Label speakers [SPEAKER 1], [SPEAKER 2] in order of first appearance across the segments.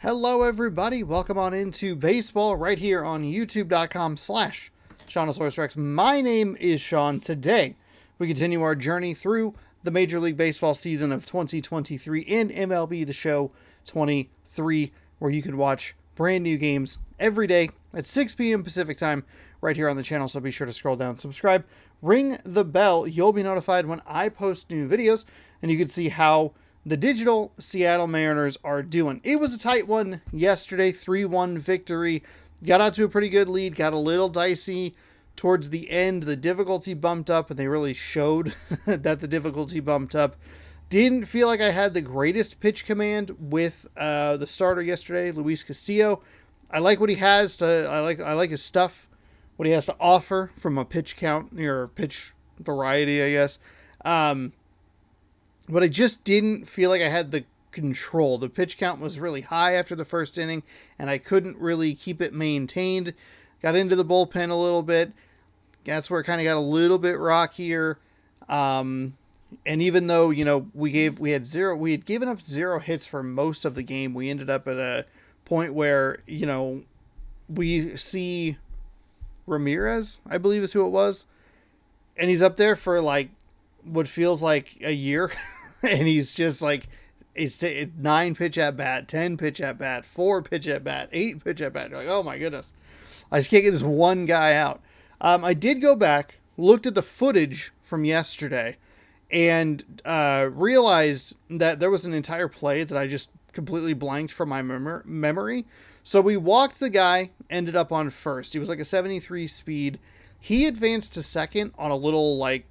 [SPEAKER 1] Hello everybody, welcome on into baseball right here on youtube.com/SeanOsaurusRex. My name is Sean. Today we continue our journey through the Major League Baseball season of 2023 in MLB The Show 23, where you can watch brand new games every day at 6 p.m. Pacific time right here on the channel, so be sure to scroll down, subscribe, ring the bell. You'll be notified when I post new videos, and you can see how the digital Seattle Mariners are doing. It was a tight one yesterday, 3-1 victory. Got out to a pretty good lead, got a little dicey towards the end. The difficulty bumped up, and they really showed that the difficulty bumped up. Didn't feel like I had the greatest pitch command with the starter yesterday, Luis Castillo. I like what he has to. I like his stuff, what he has to offer from a pitch count or pitch variety, I guess. But I just didn't feel like I had the control. The pitch count was really high after the first inning, and I couldn't really keep it maintained. Got into the bullpen a little bit. That's where it kind of got a little bit rockier. And even though, we had given up 0 hits for most of the game, we ended up at a point where, we see Ramirez, I believe is who it was, and he's up there for like what feels like a year. And he's just like, it's 9 pitch at bat, 10 pitch at bat, 4 pitch at bat, 8 pitch at bat. You're like, oh my goodness, I just can't get this one guy out. I did go back, looked at the footage from yesterday, and realized that there was an entire play that I just completely blanked from my memory. So we walked the guy, ended up on first. He was like a 73 speed. He advanced to second on a little like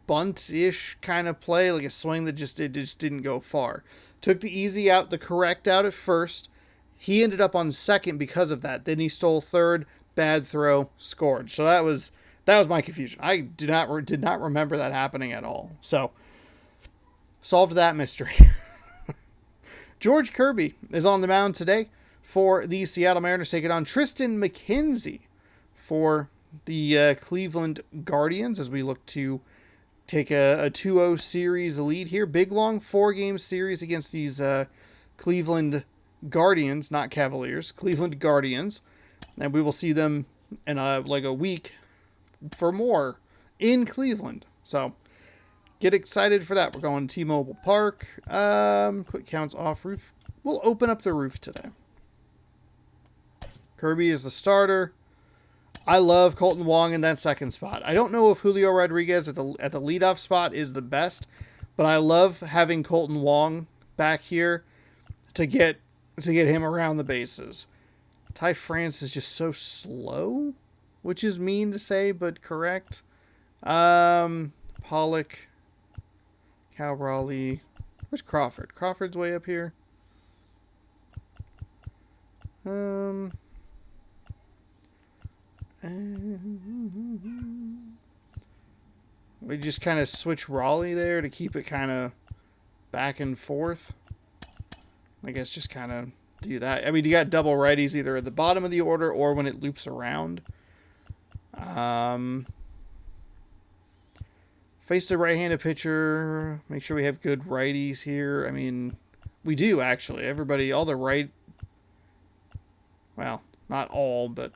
[SPEAKER 1] bunt-ish kind of play, like a swing that just didn't go far. Took the easy out, the correct out at first. He ended up on second because of that. Then he stole third, bad throw, scored. So that was my confusion. I did not remember that happening at all. So solved that mystery. George Kirby is on the mound today for the Seattle Mariners, taking on Triston McKenzie for the Cleveland Guardians as we look to take a 2-0 series lead here. Big, long 4-game series against these Cleveland Guardians, not Cavaliers, Cleveland Guardians. And we will see them in a week for more in Cleveland. So get excited for that. We're going to T-Mobile Park. Quick counts off roof. We'll open up the roof today. Kirby is the starter. I love Colton Wong in that second spot. I don't know if Julio Rodriguez at the leadoff spot is the best, but I love having Colton Wong back here to get him around the bases. Ty France is just so slow, which is mean to say, but correct. Pollock, Cal Raleigh. Where's Crawford? Crawford's way up here. We just kind of switch Raleigh there to keep it kind of back and forth. I guess just kind of do that. I mean, you got double righties either at the bottom of the order or when it loops around. Face the right-handed pitcher. Make sure we have good righties here. I mean, we do actually. Everybody, all the right. Well, not all, but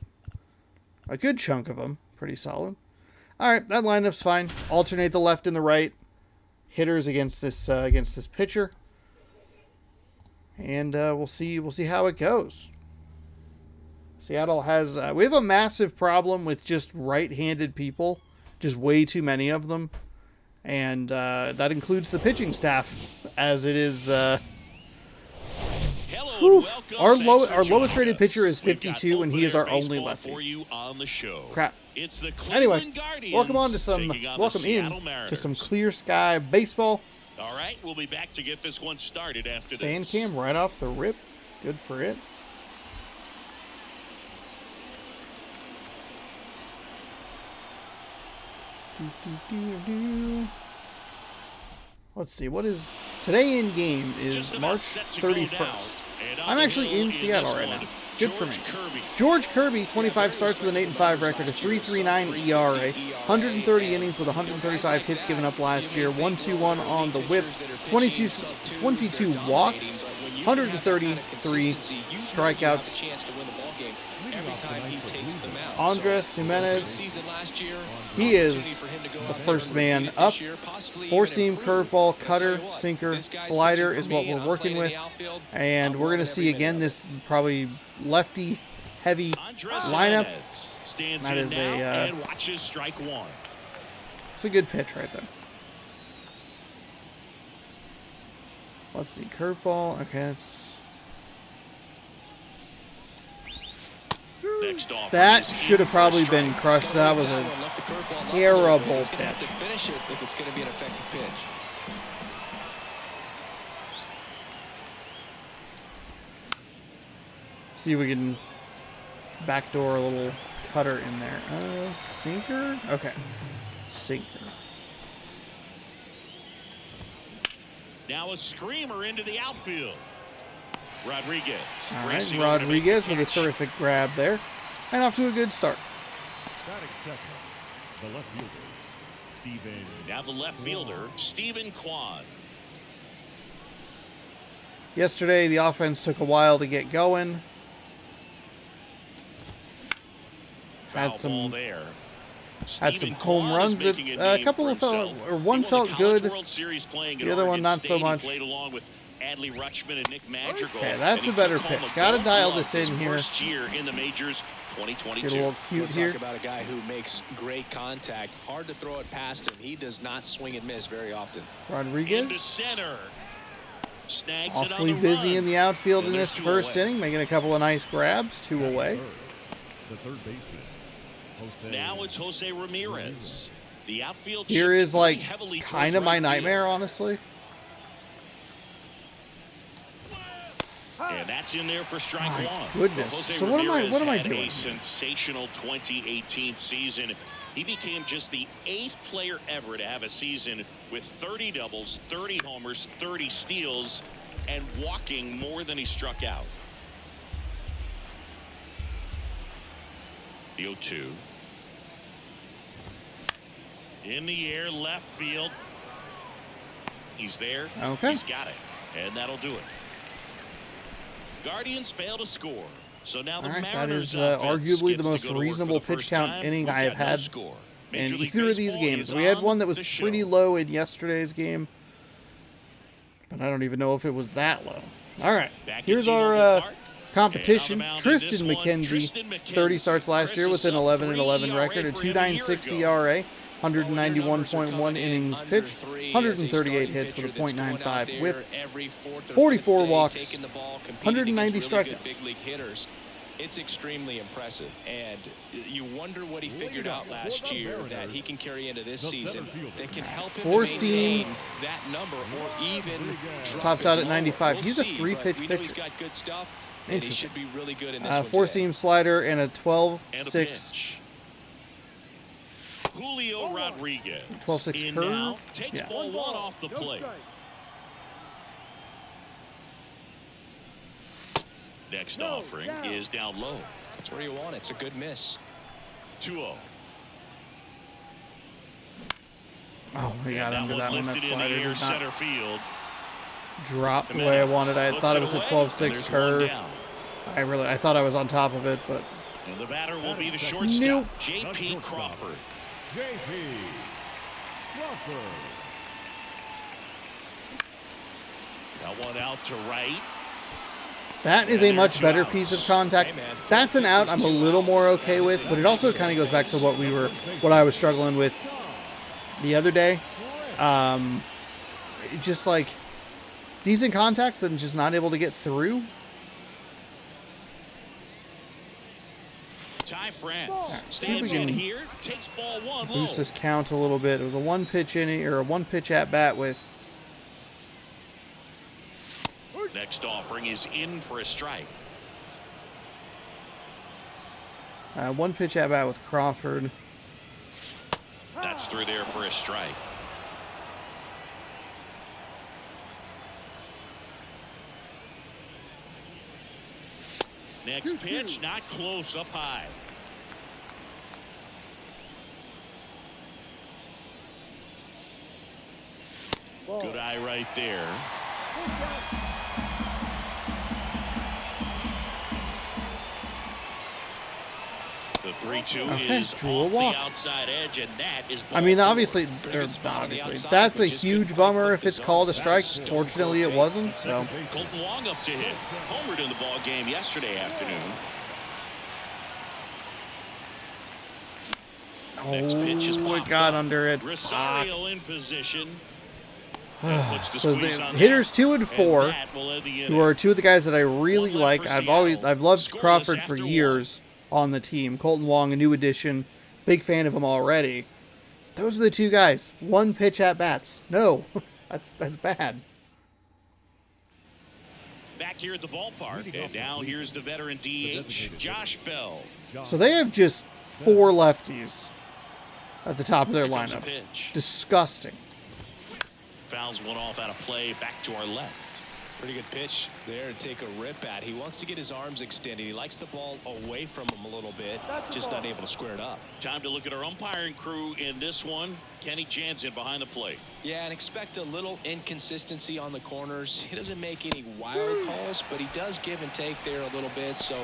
[SPEAKER 1] a good chunk of them. Pretty solid. All right, that lineup's fine. Alternate the left and the right hitters against this pitcher, and we'll see how it goes. Seattle has we have a massive problem with just right-handed people, just way too many of them, and that includes the pitching staff, as it is. Our lowest rated pitcher is 52, and he is our only lefty. Crap. Anyway, welcome in to some clear sky baseball.
[SPEAKER 2] All right, we'll be back to get this one started after this.
[SPEAKER 1] Fan cam right off the rip. Good for it. Let's see, what is today in game is March 31st. I'm actually in Seattle right now. Good for me. George Kirby, 25 starts with an 8-5 record, a 3.39 ERA, 130 innings with 135 hits given up last year, 1.21 on the whip, 22 walks, 133 strikeouts. Andres Jimenez, he is the first man up. Four-seam, curveball, cutter, sinker, slider is what we're working with. And we're going to see again this probably lefty-heavy lineup. That is it's a good pitch right there. Let's see, curveball. Okay, that's... That should have probably been crushed. That was a terrible pitch. See if we can backdoor a little cutter in there. Sinker? Okay. Sinker.
[SPEAKER 2] Now a screamer into the outfield. Rodriguez.
[SPEAKER 1] All right, Rodriguez with a terrific grab there. And off to a good start.
[SPEAKER 2] Now the left fielder, Stephen Kwan.
[SPEAKER 1] Yesterday, the offense took a while to get going. Had some home runs. A couple of one felt good. The other one not so much. Okay, that's a better pitch. Got to dial this in here. Get a little cute here.
[SPEAKER 3] Talk about a guy who makes great contact. Hard to throw it past him. He does not swing and miss very often.
[SPEAKER 1] Rodriguez. Awfully busy in the outfield in this first inning, making a couple of nice grabs. 2 away.
[SPEAKER 4] The third baseman.
[SPEAKER 2] Now it's Jose Ramirez. The outfield
[SPEAKER 1] here is like kind of my nightmare, honestly.
[SPEAKER 2] And that's in there for strike one.
[SPEAKER 1] Goodness. So what am I doing?
[SPEAKER 2] A sensational 2018 season. He became just the 8th player ever to have a season with 30 doubles, 30 homers, 30 steals, and walking more than he struck out. The 0-2. In the air, left field. He's there.
[SPEAKER 1] Okay.
[SPEAKER 2] He's got it. And that'll do it. Guardians fail to score. So now the Mariners
[SPEAKER 1] arguably the most reasonable pitch count inning I have had in either of these games. We had one that was pretty low in yesterday's game, but I don't even know if it was that low. All right, here's our competition. Tristan McKenzie, 30 starts last year with an 11-11 record, a 2.96 ERA, 191.1 innings pitched, 138 hits with a .95 whip, 44 walks, 190 strikeouts.
[SPEAKER 3] It's extremely impressive, and you wonder what he figured out last year that he can carry into this season that can help him maintain that number or even
[SPEAKER 1] tops out at 95. He's a 3-pitch pitcher.
[SPEAKER 3] He's got good stuff, and he should be really good in this one.
[SPEAKER 1] 4-seam slider and a 12-6.
[SPEAKER 2] Julio Rodriguez
[SPEAKER 1] 12-6 curve.
[SPEAKER 2] Takes ball 1 off the plate. Next offering is down low.
[SPEAKER 3] That's where you want it. It's a good miss.
[SPEAKER 2] 2-0.
[SPEAKER 1] Oh my God! Under that one, that slider did not
[SPEAKER 2] center field.
[SPEAKER 1] Drop the way I wanted. I thought it was a 12-6 curve. I thought I was on top of it, but
[SPEAKER 2] and the batter will be the shortstop, J.P. Crawford.
[SPEAKER 4] J.P. Crawford.
[SPEAKER 2] That one out to right.
[SPEAKER 1] that is a much better piece of contact. That's an out I'm a little more okay with, but it also kind of goes back to what I was struggling with the other day. Just like decent contact, but just not able to get through.
[SPEAKER 2] Ty France stands in here, takes ball 1 low.
[SPEAKER 1] Boost this count a little bit. It was a 1-pitch inning or a 1-pitch at bat with.
[SPEAKER 2] Next offering is in for a strike.
[SPEAKER 1] 1-pitch at bat with Crawford.
[SPEAKER 2] That's through there for a strike. Next pitch, not close, up high. Good eye right there. 3-2
[SPEAKER 1] Okay,
[SPEAKER 2] is
[SPEAKER 1] drew a
[SPEAKER 2] off
[SPEAKER 1] walk.
[SPEAKER 2] the outside edge, and that is
[SPEAKER 1] I mean,
[SPEAKER 2] ball four.
[SPEAKER 1] obviously, that's a huge bummer if it's called a strike. Fortunately, it wasn't. So
[SPEAKER 2] Colton Wong up to hit. Homered in the ball game yesterday afternoon. Next pitch is
[SPEAKER 1] it
[SPEAKER 2] popped
[SPEAKER 1] got
[SPEAKER 2] up.
[SPEAKER 1] under it.
[SPEAKER 2] Rosario in position.
[SPEAKER 1] So the hitters 2 and 4, who are two of the guys that I really like. I've loved Crawford for years on the team. Colton Wong, a new addition, big fan of him already. Those are the two guys. One pitch at bats. No, that's bad.
[SPEAKER 2] Back here at the ballpark, and now here's the veteran DH, Josh Bell.
[SPEAKER 1] So they have just 4 lefties at the top of their
[SPEAKER 2] Here comes
[SPEAKER 1] lineup.
[SPEAKER 2] a pitch.
[SPEAKER 1] Disgusting.
[SPEAKER 2] Fouls one off out of play, back to our left.
[SPEAKER 3] Pretty good pitch there to take a rip at. He wants to get his arms extended. He likes the ball away from him a little bit, just not able to square it up.
[SPEAKER 2] Time to look at our umpiring crew in this one. Kenny Jansen behind the plate.
[SPEAKER 3] Yeah, and expect a little inconsistency on the corners. He doesn't make any wild calls, but he does give and take there a little bit, so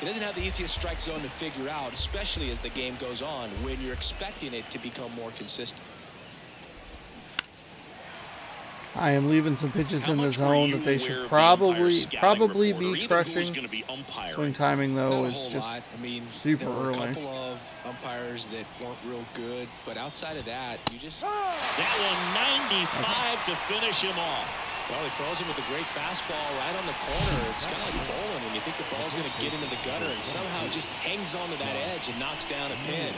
[SPEAKER 3] he doesn't have the easiest strike zone to figure out, especially as the game goes on when you're expecting it to become more consistent.
[SPEAKER 1] I am leaving some pitches in the zone that they should probably be crushing. Swing timing though is just super
[SPEAKER 3] there were
[SPEAKER 1] early.
[SPEAKER 3] a couple of umpires that weren't real good, but outside of that, you just
[SPEAKER 2] That one 95 to finish him off.
[SPEAKER 3] Well, he throws him with a great fastball right on the corner. It's kind of like bowling when you think the ball's going to get into the gutter and somehow just hangs onto that edge and knocks down a pin.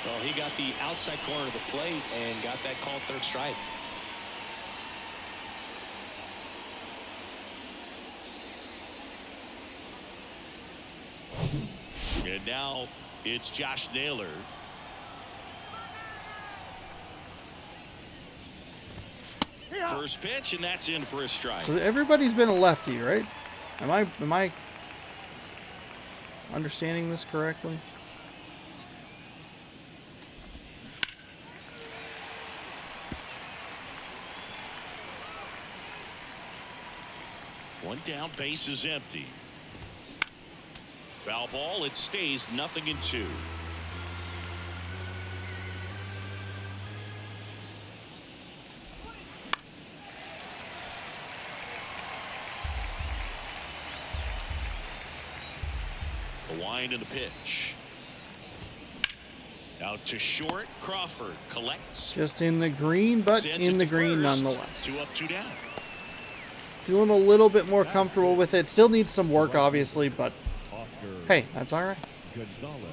[SPEAKER 3] Well, he got the outside corner of the plate and got that called third strike.
[SPEAKER 2] And now it's Josh Naylor. First pitch, and that's in for a strike.
[SPEAKER 1] So everybody's been a lefty, right? Am I understanding this correctly?
[SPEAKER 2] One down, base is empty. Foul ball, it stays 0-2. The wind and the pitch. Out to short, Crawford collects.
[SPEAKER 1] Just in the green, but
[SPEAKER 2] Sends
[SPEAKER 1] in
[SPEAKER 2] it
[SPEAKER 1] the
[SPEAKER 2] to
[SPEAKER 1] green
[SPEAKER 2] first.
[SPEAKER 1] nonetheless.
[SPEAKER 2] 2 up, 2 down.
[SPEAKER 1] Feeling a little bit more comfortable with it. Still needs some work, obviously, but hey, that's all right.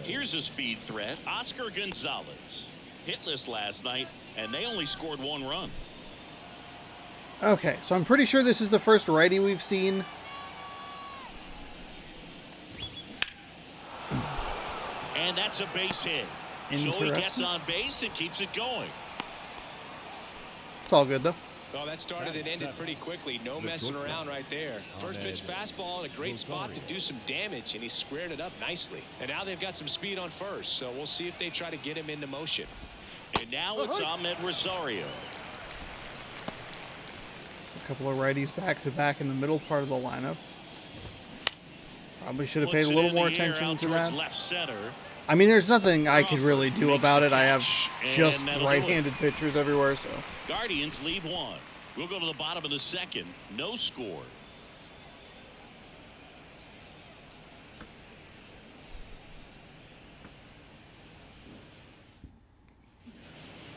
[SPEAKER 2] Here's a speed threat, Oscar Gonzalez. Hitless last night, and they only scored 1 run.
[SPEAKER 1] Okay, so I'm pretty sure this is the first righty we've seen.
[SPEAKER 2] And that's a base hit. So he gets on base and keeps it going.
[SPEAKER 1] It's all good, though.
[SPEAKER 3] Well, that started and ended pretty quickly. No messing around right there. First pitch fastball in a great spot to do some damage, and he squared it up nicely. And now they've got some speed on first, so we'll see if they try to get him into motion.
[SPEAKER 2] And now it's Ahmed Rosario.
[SPEAKER 1] A couple of righties back-to-back in the middle part of the lineup. Probably should have paid a little more attention to that.
[SPEAKER 2] Left center.
[SPEAKER 1] I mean, there's nothing I could really do about it. I have just right-handed pitchers everywhere, so.
[SPEAKER 2] Guardians lead 1. We'll go to the bottom of the second. No score.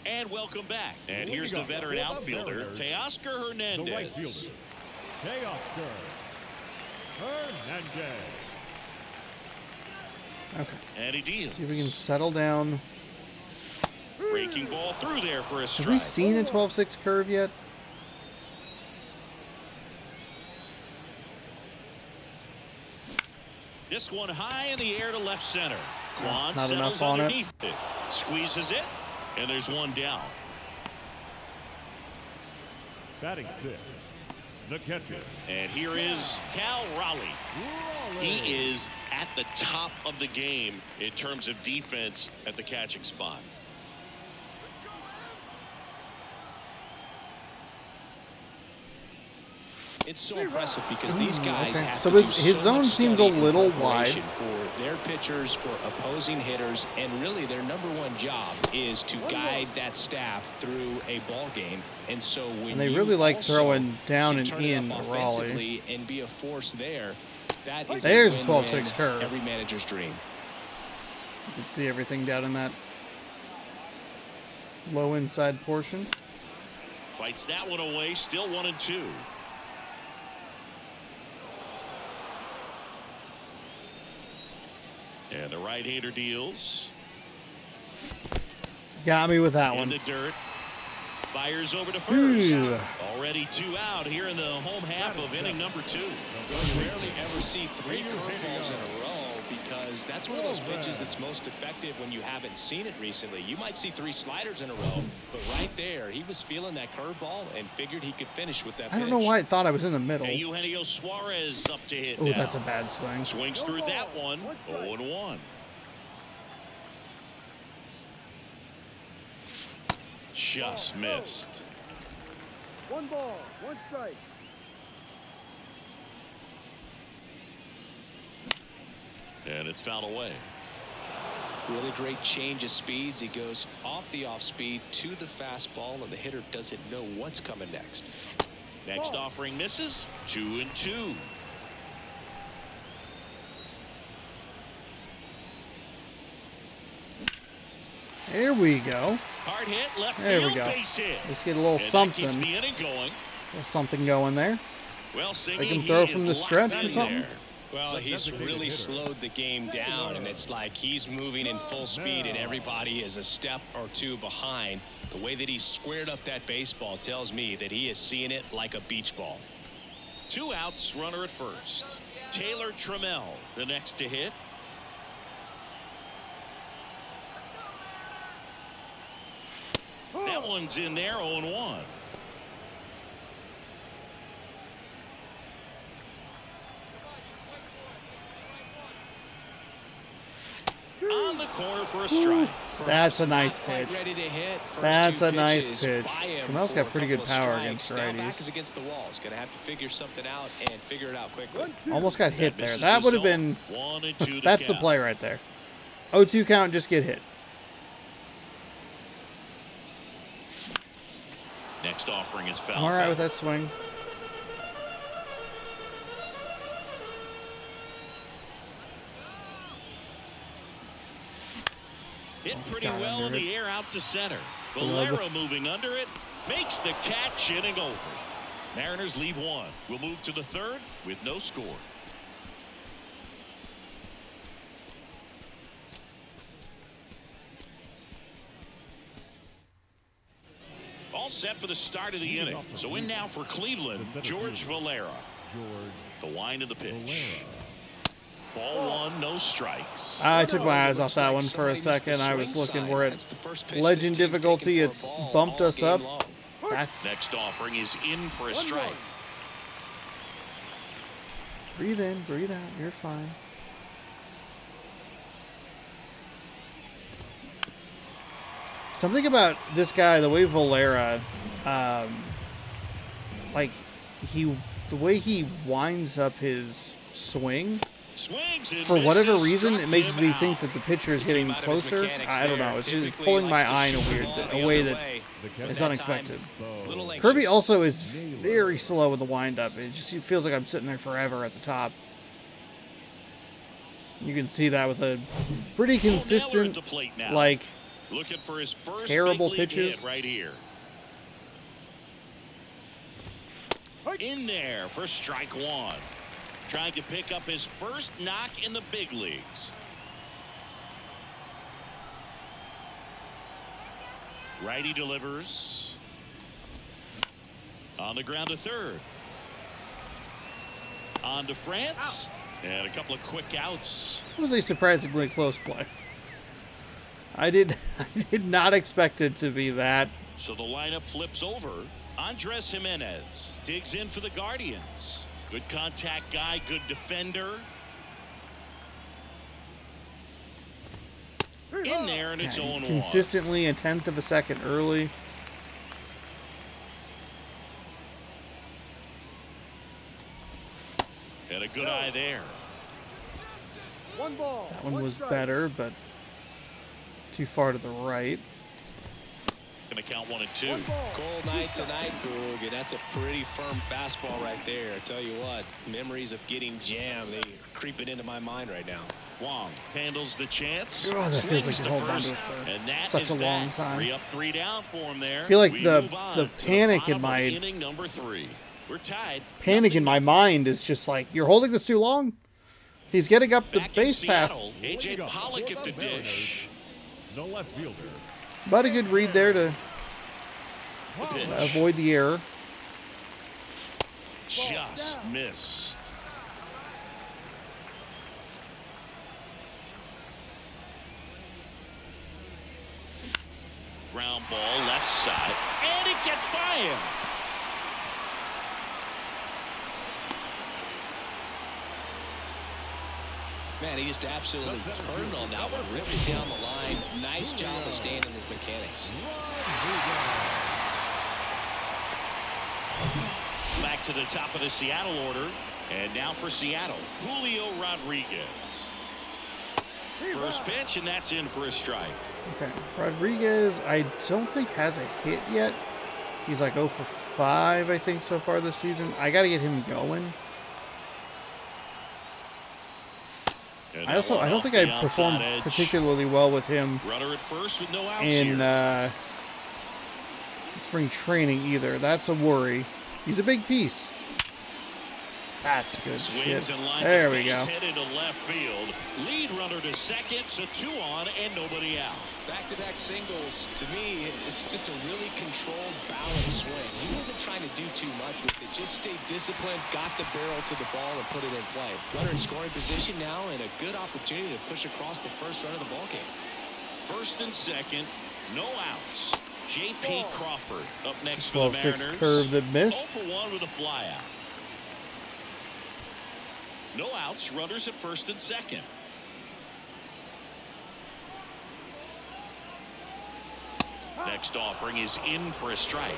[SPEAKER 2] And welcome back. And here's the veteran outfielder, Teoscar Hernandez.
[SPEAKER 4] The right fielder, Teoscar Hernandez.
[SPEAKER 1] Okay.
[SPEAKER 2] And he deals.
[SPEAKER 1] See if we can settle down.
[SPEAKER 2] Breaking ball through there for a strike.
[SPEAKER 1] Have we seen a 12-6 curve yet?
[SPEAKER 2] This one high in the air to left center. Quan
[SPEAKER 1] Not
[SPEAKER 2] settles
[SPEAKER 1] enough on it.
[SPEAKER 2] underneath it. Squeezes it, and there's 1 down.
[SPEAKER 4] Batting 6th, the catcher.
[SPEAKER 2] And here is Cal Raleigh. He is at the top of the game in terms of defense at the catching spot.
[SPEAKER 3] It's so impressive because these guys have
[SPEAKER 1] so
[SPEAKER 3] to do
[SPEAKER 1] his
[SPEAKER 3] so
[SPEAKER 1] zone
[SPEAKER 3] much
[SPEAKER 1] seems
[SPEAKER 3] study
[SPEAKER 1] a
[SPEAKER 3] and
[SPEAKER 1] little
[SPEAKER 3] preparation
[SPEAKER 1] wide.
[SPEAKER 3] for their pitchers, for opposing hitters, and really their #1 job is to guide that staff through a ball game. And so when
[SPEAKER 1] And they
[SPEAKER 3] you
[SPEAKER 1] really like
[SPEAKER 3] also
[SPEAKER 1] throwing down
[SPEAKER 3] can
[SPEAKER 1] and
[SPEAKER 3] turn it
[SPEAKER 1] in
[SPEAKER 3] up
[SPEAKER 1] Raleigh.
[SPEAKER 3] offensively and be a force there, that is
[SPEAKER 1] There's
[SPEAKER 3] a
[SPEAKER 1] 12-6
[SPEAKER 3] win-win,
[SPEAKER 1] curve.
[SPEAKER 3] every manager's dream.
[SPEAKER 1] You can see everything down in that low inside portion.
[SPEAKER 2] Fights that one away, still 1-2. And the right-hander deals.
[SPEAKER 1] Got me with that
[SPEAKER 2] In
[SPEAKER 1] one.
[SPEAKER 2] the dirt. Fires over to first.
[SPEAKER 1] Ooh.
[SPEAKER 2] Already 2 out here in the home half of inning number 2.
[SPEAKER 3] You rarely ever see 3 curveballs in a row because that's one of those pitches that's most effective when you haven't seen it recently. You might see 3 sliders in a row, but right there, he was feeling that curveball and figured he could finish with that pitch.
[SPEAKER 1] I don't know why I thought I was in the middle.
[SPEAKER 2] And Eugenio Suarez up to hit
[SPEAKER 1] Oh,
[SPEAKER 2] now.
[SPEAKER 1] that's a bad swing.
[SPEAKER 2] Swings through that one. 0-1. Just missed.
[SPEAKER 5] 1 ball, 1 strike.
[SPEAKER 2] And it's fouled away.
[SPEAKER 3] Really great change of speeds. He goes off the off speed to the fastball, and the hitter doesn't know what's coming next.
[SPEAKER 2] Next offering misses. 2-2.
[SPEAKER 1] There we go.
[SPEAKER 2] Hard hit, left
[SPEAKER 1] There we
[SPEAKER 2] field,
[SPEAKER 1] go.
[SPEAKER 2] base hit.
[SPEAKER 1] Let's get a little
[SPEAKER 2] And
[SPEAKER 1] something.
[SPEAKER 2] that keeps the inning going.
[SPEAKER 1] Something going there.
[SPEAKER 2] Well,
[SPEAKER 1] They can
[SPEAKER 2] Singy,
[SPEAKER 1] throw
[SPEAKER 2] he
[SPEAKER 1] from
[SPEAKER 2] is
[SPEAKER 1] the stretch
[SPEAKER 2] locked
[SPEAKER 1] or
[SPEAKER 2] in
[SPEAKER 1] something.
[SPEAKER 2] there.
[SPEAKER 3] Well, he's really slowed the game down, and it's like he's moving in full speed, and everybody is a step or 2 behind. The way that he squared up that baseball tells me that he is seeing it like a beach ball.
[SPEAKER 2] 2 outs, runner at first. Taylor Trammell, the next to hit. That one's in there, 0-1. On the corner for a strike.
[SPEAKER 1] That's a nice
[SPEAKER 3] Not quite
[SPEAKER 1] pitch.
[SPEAKER 3] ready to hit. First
[SPEAKER 1] That's
[SPEAKER 3] 2
[SPEAKER 1] a nice
[SPEAKER 3] pitches
[SPEAKER 1] pitch.
[SPEAKER 3] by him
[SPEAKER 1] Trammell's
[SPEAKER 3] for
[SPEAKER 1] got
[SPEAKER 3] a
[SPEAKER 1] pretty good
[SPEAKER 3] couple of
[SPEAKER 1] power
[SPEAKER 3] strikes.
[SPEAKER 1] against
[SPEAKER 3] Now back
[SPEAKER 1] righties.
[SPEAKER 3] is against the wall. He's going to have to figure something out and figure it out quickly.
[SPEAKER 1] Almost got hit there.
[SPEAKER 2] Misses
[SPEAKER 1] That
[SPEAKER 2] the
[SPEAKER 1] would have
[SPEAKER 2] zone.
[SPEAKER 1] been.
[SPEAKER 2] 1-2
[SPEAKER 1] That's the
[SPEAKER 2] count.
[SPEAKER 1] play right there. 0-2 count, just get hit.
[SPEAKER 2] Next offering is fouled.
[SPEAKER 1] I'm all right
[SPEAKER 2] back.
[SPEAKER 1] with that swing.
[SPEAKER 2] Hit pretty
[SPEAKER 1] got
[SPEAKER 2] well in
[SPEAKER 1] under
[SPEAKER 2] the air out to center.
[SPEAKER 1] Flub.
[SPEAKER 2] Valera moving under it. Makes the catch, inning over. Mariners leave 1. We'll move to the 3rd with no score. All set for the start of the inning. So in now for Cleveland, George Valera. The wind of the pitch. Ball 1, no strikes.
[SPEAKER 1] I took my eyes off
[SPEAKER 3] Looks
[SPEAKER 1] that
[SPEAKER 3] like
[SPEAKER 1] one for a
[SPEAKER 3] somebody needs to
[SPEAKER 1] second. I was
[SPEAKER 3] swing
[SPEAKER 1] looking
[SPEAKER 3] side.
[SPEAKER 1] where
[SPEAKER 3] That's
[SPEAKER 1] it
[SPEAKER 3] the first pitch
[SPEAKER 1] legend
[SPEAKER 3] this team's
[SPEAKER 1] difficulty.
[SPEAKER 3] taken for a
[SPEAKER 1] It's
[SPEAKER 3] ball
[SPEAKER 1] bumped
[SPEAKER 3] all
[SPEAKER 1] us
[SPEAKER 3] game
[SPEAKER 1] up.
[SPEAKER 3] long.
[SPEAKER 1] That's
[SPEAKER 2] Next offering is in for a strike.
[SPEAKER 1] breathe in, breathe out. You're fine. Something about this guy, the way Valera, like the way he winds up his swing.
[SPEAKER 2] Swings and
[SPEAKER 1] For whatever
[SPEAKER 2] misses,
[SPEAKER 1] reason,
[SPEAKER 2] struck
[SPEAKER 1] it makes
[SPEAKER 2] him
[SPEAKER 1] me
[SPEAKER 2] out.
[SPEAKER 1] think that the pitcher is getting
[SPEAKER 3] Came out of his
[SPEAKER 1] closer.
[SPEAKER 3] mechanics
[SPEAKER 1] I don't
[SPEAKER 3] there.
[SPEAKER 1] know. It's just
[SPEAKER 3] Typically,
[SPEAKER 1] pulling
[SPEAKER 3] he
[SPEAKER 1] my
[SPEAKER 3] likes to
[SPEAKER 1] eye in a
[SPEAKER 3] shoot the
[SPEAKER 1] weird
[SPEAKER 3] ball
[SPEAKER 1] a
[SPEAKER 3] the
[SPEAKER 1] way
[SPEAKER 3] other
[SPEAKER 1] that
[SPEAKER 3] way.
[SPEAKER 1] is
[SPEAKER 3] That
[SPEAKER 1] unexpected.
[SPEAKER 3] time, little
[SPEAKER 1] Kirby
[SPEAKER 3] anxious.
[SPEAKER 1] also is very slow in the windup. It just feels like I'm sitting there forever at the top. You can see that with a pretty
[SPEAKER 2] Cole Miller at
[SPEAKER 1] consistent,
[SPEAKER 2] the plate now.
[SPEAKER 1] like,
[SPEAKER 2] Looking for his first
[SPEAKER 1] terrible
[SPEAKER 2] big league
[SPEAKER 1] pitches.
[SPEAKER 2] hit right here. In there for strike 1. Trying to pick up his first knock in the big leagues. Righty delivers. On the ground to third. On to France. And a couple of quick outs.
[SPEAKER 1] it was a surprisingly close play. I did not expect it to be that.
[SPEAKER 2] So the lineup flips over. Andres Jimenez digs in for the Guardians. Good contact guy, good defender. In there, and it's 0-1.
[SPEAKER 1] Consistently a tenth of a second early.
[SPEAKER 2] And a good eye there.
[SPEAKER 5] One ball.
[SPEAKER 1] That one was
[SPEAKER 5] strike.
[SPEAKER 1] better, but too far to the right.
[SPEAKER 2] Going to count 1 and 2.
[SPEAKER 5] One ball.
[SPEAKER 3] Cold night tonight, Boog, and that's a pretty firm fastball right there. I tell you what, memories of getting jammed, they creeping into my mind right now.
[SPEAKER 2] Wong handles the chance.
[SPEAKER 1] Oh, that feels like
[SPEAKER 2] Swings
[SPEAKER 1] you
[SPEAKER 2] to
[SPEAKER 1] hold on to
[SPEAKER 2] first,
[SPEAKER 1] it for
[SPEAKER 2] and that
[SPEAKER 1] such
[SPEAKER 2] is
[SPEAKER 1] a long
[SPEAKER 2] that.
[SPEAKER 1] time.
[SPEAKER 2] 3 up, 3 down for him there.
[SPEAKER 1] I feel like
[SPEAKER 2] We
[SPEAKER 1] the
[SPEAKER 2] move on
[SPEAKER 1] the
[SPEAKER 2] to
[SPEAKER 1] panic
[SPEAKER 2] bottom
[SPEAKER 1] in
[SPEAKER 2] of
[SPEAKER 1] my
[SPEAKER 2] inning number 3. We're tied.
[SPEAKER 1] panic in my
[SPEAKER 2] 0-0.
[SPEAKER 1] mind is just like, you're holding this too long. He's getting up the
[SPEAKER 2] Back in
[SPEAKER 1] base path.
[SPEAKER 2] Seattle, AJ Pollock at the dish.
[SPEAKER 4] The left fielder.
[SPEAKER 1] But a good read there to
[SPEAKER 2] The pitch.
[SPEAKER 1] avoid the error.
[SPEAKER 2] Just missed. Ground ball left side, and it gets by him.
[SPEAKER 3] Man, he just absolutely turned on that one, ripped it down the line. Nice job of staying in his mechanics.
[SPEAKER 2] Back to the top of the Seattle order, and now for Seattle, Julio Rodriguez. First pitch, and that's in for a strike.
[SPEAKER 1] Okay, Rodriguez, I don't think has a hit yet. He's like 0 for 5, I think, so far this season. I got to get him going.
[SPEAKER 2] And
[SPEAKER 1] I
[SPEAKER 2] that one
[SPEAKER 1] don't
[SPEAKER 2] off
[SPEAKER 1] think
[SPEAKER 2] the
[SPEAKER 1] I performed
[SPEAKER 2] outside edge.
[SPEAKER 1] particularly well with him
[SPEAKER 2] Runner at first with no outs
[SPEAKER 1] in
[SPEAKER 2] here.
[SPEAKER 1] spring training either. That's a worry. He's a big piece. That's good
[SPEAKER 2] Swings
[SPEAKER 1] shit.
[SPEAKER 2] and lines
[SPEAKER 1] There
[SPEAKER 2] a
[SPEAKER 1] we
[SPEAKER 2] base
[SPEAKER 1] go.
[SPEAKER 2] hit into left field. Lead runner to second, so 2 on and nobody out.
[SPEAKER 3] Back-to-back singles, to me, it's just a really controlled, balanced swing. He wasn't trying to do too much with it. Just stayed disciplined, got the barrel to the ball, and put it in play. Runner in scoring position now, and a good opportunity to push across the first run of the ballgame.
[SPEAKER 2] First and second, no outs. J.P. Crawford up next for the
[SPEAKER 1] 12-6
[SPEAKER 2] Mariners.
[SPEAKER 1] curve that missed.
[SPEAKER 2] 0 for 1 with a flyout. No outs, runners at first and second. Next offering is in for a strike.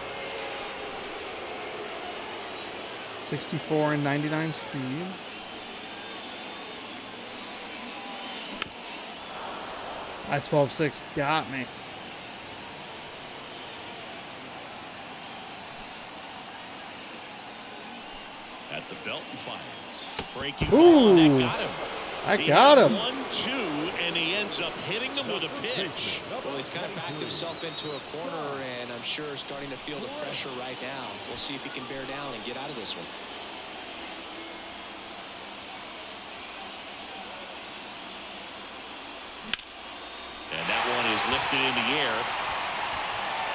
[SPEAKER 1] 64 and 99 speed. That 12-6 got me.
[SPEAKER 2] At the belt and fires. Breaking
[SPEAKER 1] Ooh,
[SPEAKER 2] ball, that got him.
[SPEAKER 1] I
[SPEAKER 2] He
[SPEAKER 1] got
[SPEAKER 2] had
[SPEAKER 1] him.
[SPEAKER 2] 1-2, and he ends up hitting him with a pitch.
[SPEAKER 3] Well, he's kind of backed himself into a corner, and I'm sure starting to feel the pressure right now. We'll see if he can bear down and get out of this one.
[SPEAKER 2] And that one is lifted in the air.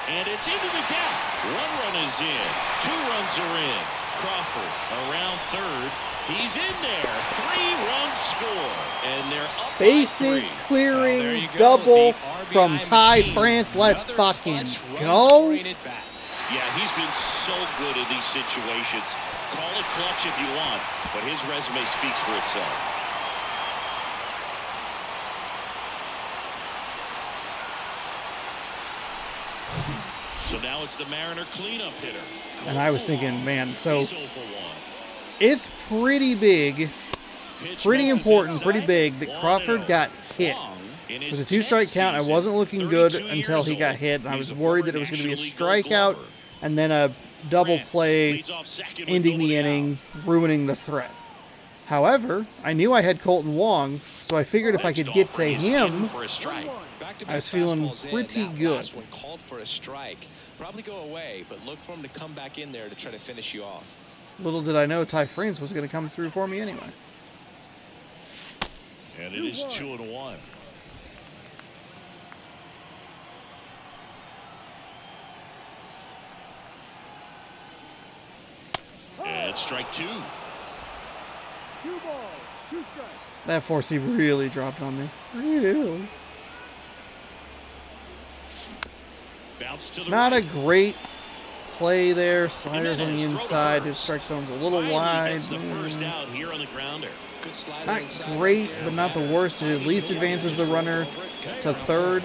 [SPEAKER 2] And it's into the gap. 1 run is in. 2 runs are in. Crawford around third. He's in there. 3-run score. And they're up by
[SPEAKER 1] Bases
[SPEAKER 2] 3.
[SPEAKER 1] clearing
[SPEAKER 3] There you go,
[SPEAKER 1] double
[SPEAKER 3] the RBI
[SPEAKER 1] from Ty
[SPEAKER 3] machine.
[SPEAKER 1] France. Let's
[SPEAKER 3] Another
[SPEAKER 1] fucking
[SPEAKER 3] clutch run
[SPEAKER 1] go.
[SPEAKER 3] scoring at bat.
[SPEAKER 2] Yeah, he's been so good in these situations. Call it clutch if you want, but his resume speaks for itself. So now it's the Mariner cleanup hitter.
[SPEAKER 1] And I was thinking, man, so
[SPEAKER 2] He's 0 for 1.
[SPEAKER 1] it's pretty big,
[SPEAKER 2] Pitch
[SPEAKER 1] pretty
[SPEAKER 2] misses
[SPEAKER 1] important,
[SPEAKER 2] inside.
[SPEAKER 1] pretty big that
[SPEAKER 2] 1-0.
[SPEAKER 1] Crawford got hit.
[SPEAKER 2] Wong, in his
[SPEAKER 1] With a 2-strike
[SPEAKER 2] 10th
[SPEAKER 1] count, I
[SPEAKER 2] season,
[SPEAKER 1] wasn't looking good
[SPEAKER 2] 32
[SPEAKER 1] until he
[SPEAKER 2] years
[SPEAKER 1] got
[SPEAKER 2] old.
[SPEAKER 1] hit, and I
[SPEAKER 2] He's
[SPEAKER 1] was
[SPEAKER 2] a
[SPEAKER 1] worried
[SPEAKER 2] former
[SPEAKER 1] that it was going to be a
[SPEAKER 2] National League Gold
[SPEAKER 1] strikeout
[SPEAKER 2] Glover.
[SPEAKER 1] and then a double
[SPEAKER 2] France
[SPEAKER 1] play,
[SPEAKER 2] leads off second with
[SPEAKER 1] ending the
[SPEAKER 2] nobody
[SPEAKER 1] inning,
[SPEAKER 2] out.
[SPEAKER 1] ruining the threat. However, I knew I had Colton Wong, so I figured if I could get to
[SPEAKER 2] Next offering is in
[SPEAKER 1] him,
[SPEAKER 2] for a strike.
[SPEAKER 3] Back-to-back
[SPEAKER 1] I was feeling
[SPEAKER 3] fastballs in.
[SPEAKER 1] pretty
[SPEAKER 3] That
[SPEAKER 1] good.
[SPEAKER 3] last one called for a strike. Probably go away, but look for him to come back in there to try to finish you off.
[SPEAKER 1] little did I know Ty France was going to come through for me anyway.
[SPEAKER 2] And it is 2-1. And strike 2.
[SPEAKER 5] 2 balls, 2 strikes.
[SPEAKER 1] That 4C really dropped on me. Really?
[SPEAKER 2] Bounce to the
[SPEAKER 1] Not a
[SPEAKER 2] right.
[SPEAKER 1] great play there. Sliders on the
[SPEAKER 2] Jimenez, throw to
[SPEAKER 1] inside. His
[SPEAKER 2] first.
[SPEAKER 1] strike zone's a little
[SPEAKER 2] Finally
[SPEAKER 1] wide.
[SPEAKER 2] gets the first out here on the grounder.
[SPEAKER 3] Good slider
[SPEAKER 1] Not
[SPEAKER 3] inside
[SPEAKER 1] great,
[SPEAKER 3] right there.
[SPEAKER 1] but not the worst. It at least advances the runner to third.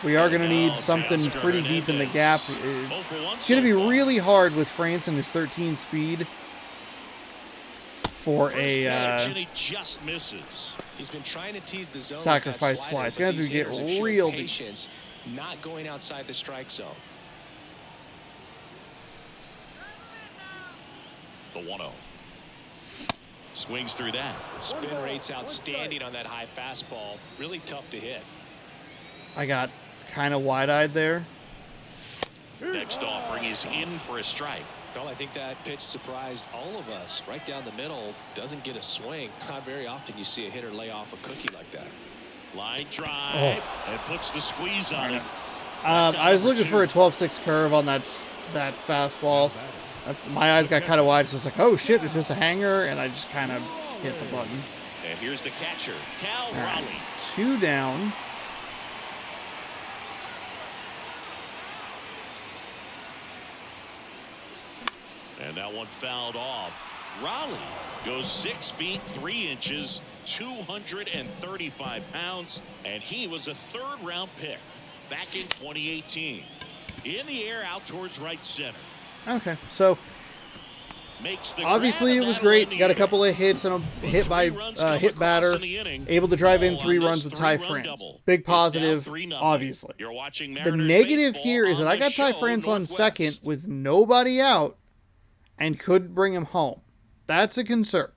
[SPEAKER 1] We are going to need something pretty deep in the gap. It's going to be really hard with France and his 13 speed for
[SPEAKER 2] First pitch, and
[SPEAKER 1] a
[SPEAKER 2] he just misses.
[SPEAKER 3] He's been trying to tease the zone with
[SPEAKER 1] sacrifice
[SPEAKER 3] that
[SPEAKER 1] fly.
[SPEAKER 3] slider,
[SPEAKER 1] It's
[SPEAKER 3] but
[SPEAKER 1] going to
[SPEAKER 3] these
[SPEAKER 1] have to
[SPEAKER 3] hitters have
[SPEAKER 1] get
[SPEAKER 3] shown
[SPEAKER 1] real deep.
[SPEAKER 3] patience, not going outside the strike zone.
[SPEAKER 2] The 1-0. Swings through that.
[SPEAKER 3] Spin rate's outstanding on that high fastball. Really tough to hit.
[SPEAKER 1] I got kind of wide-eyed there.
[SPEAKER 2] Next offering is in for a strike.
[SPEAKER 3] Well, I think that pitch surprised all of us. Right down the middle, doesn't get a swing. Not very often you see a hitter lay off a cookie like that.
[SPEAKER 2] Line drive and puts the squeeze on it.
[SPEAKER 1] I was looking for a 12-6 curve on that fastball. My eyes got kind of wide, so it's like, oh shit, is this a hanger? And I just kind of hit the button.
[SPEAKER 2] And here's the catcher, Cal
[SPEAKER 1] All right,
[SPEAKER 2] Raleigh.
[SPEAKER 1] 2 down.
[SPEAKER 2] And that one fouled off. Raleigh goes 6 feet 3 inches, 235 pounds, and he was a 3rd-round pick back in 2018. In the air, out towards right center.
[SPEAKER 1] Okay, so
[SPEAKER 2] Makes the
[SPEAKER 1] obviously
[SPEAKER 2] grab,
[SPEAKER 1] it was
[SPEAKER 2] and that'll
[SPEAKER 1] great.
[SPEAKER 2] end the
[SPEAKER 1] Got a
[SPEAKER 2] inning.
[SPEAKER 1] couple of hits and a hit by hit batter. Able to drive in 3 runs with Ty France. Big positive, obviously.
[SPEAKER 2] You're watching
[SPEAKER 1] The
[SPEAKER 2] Mariners
[SPEAKER 1] negative
[SPEAKER 2] baseball
[SPEAKER 1] here is that
[SPEAKER 2] on
[SPEAKER 1] I
[SPEAKER 2] the
[SPEAKER 1] got Ty
[SPEAKER 2] show,
[SPEAKER 1] France on
[SPEAKER 2] Northwest.
[SPEAKER 1] second with nobody out and could bring him home. That's a concern.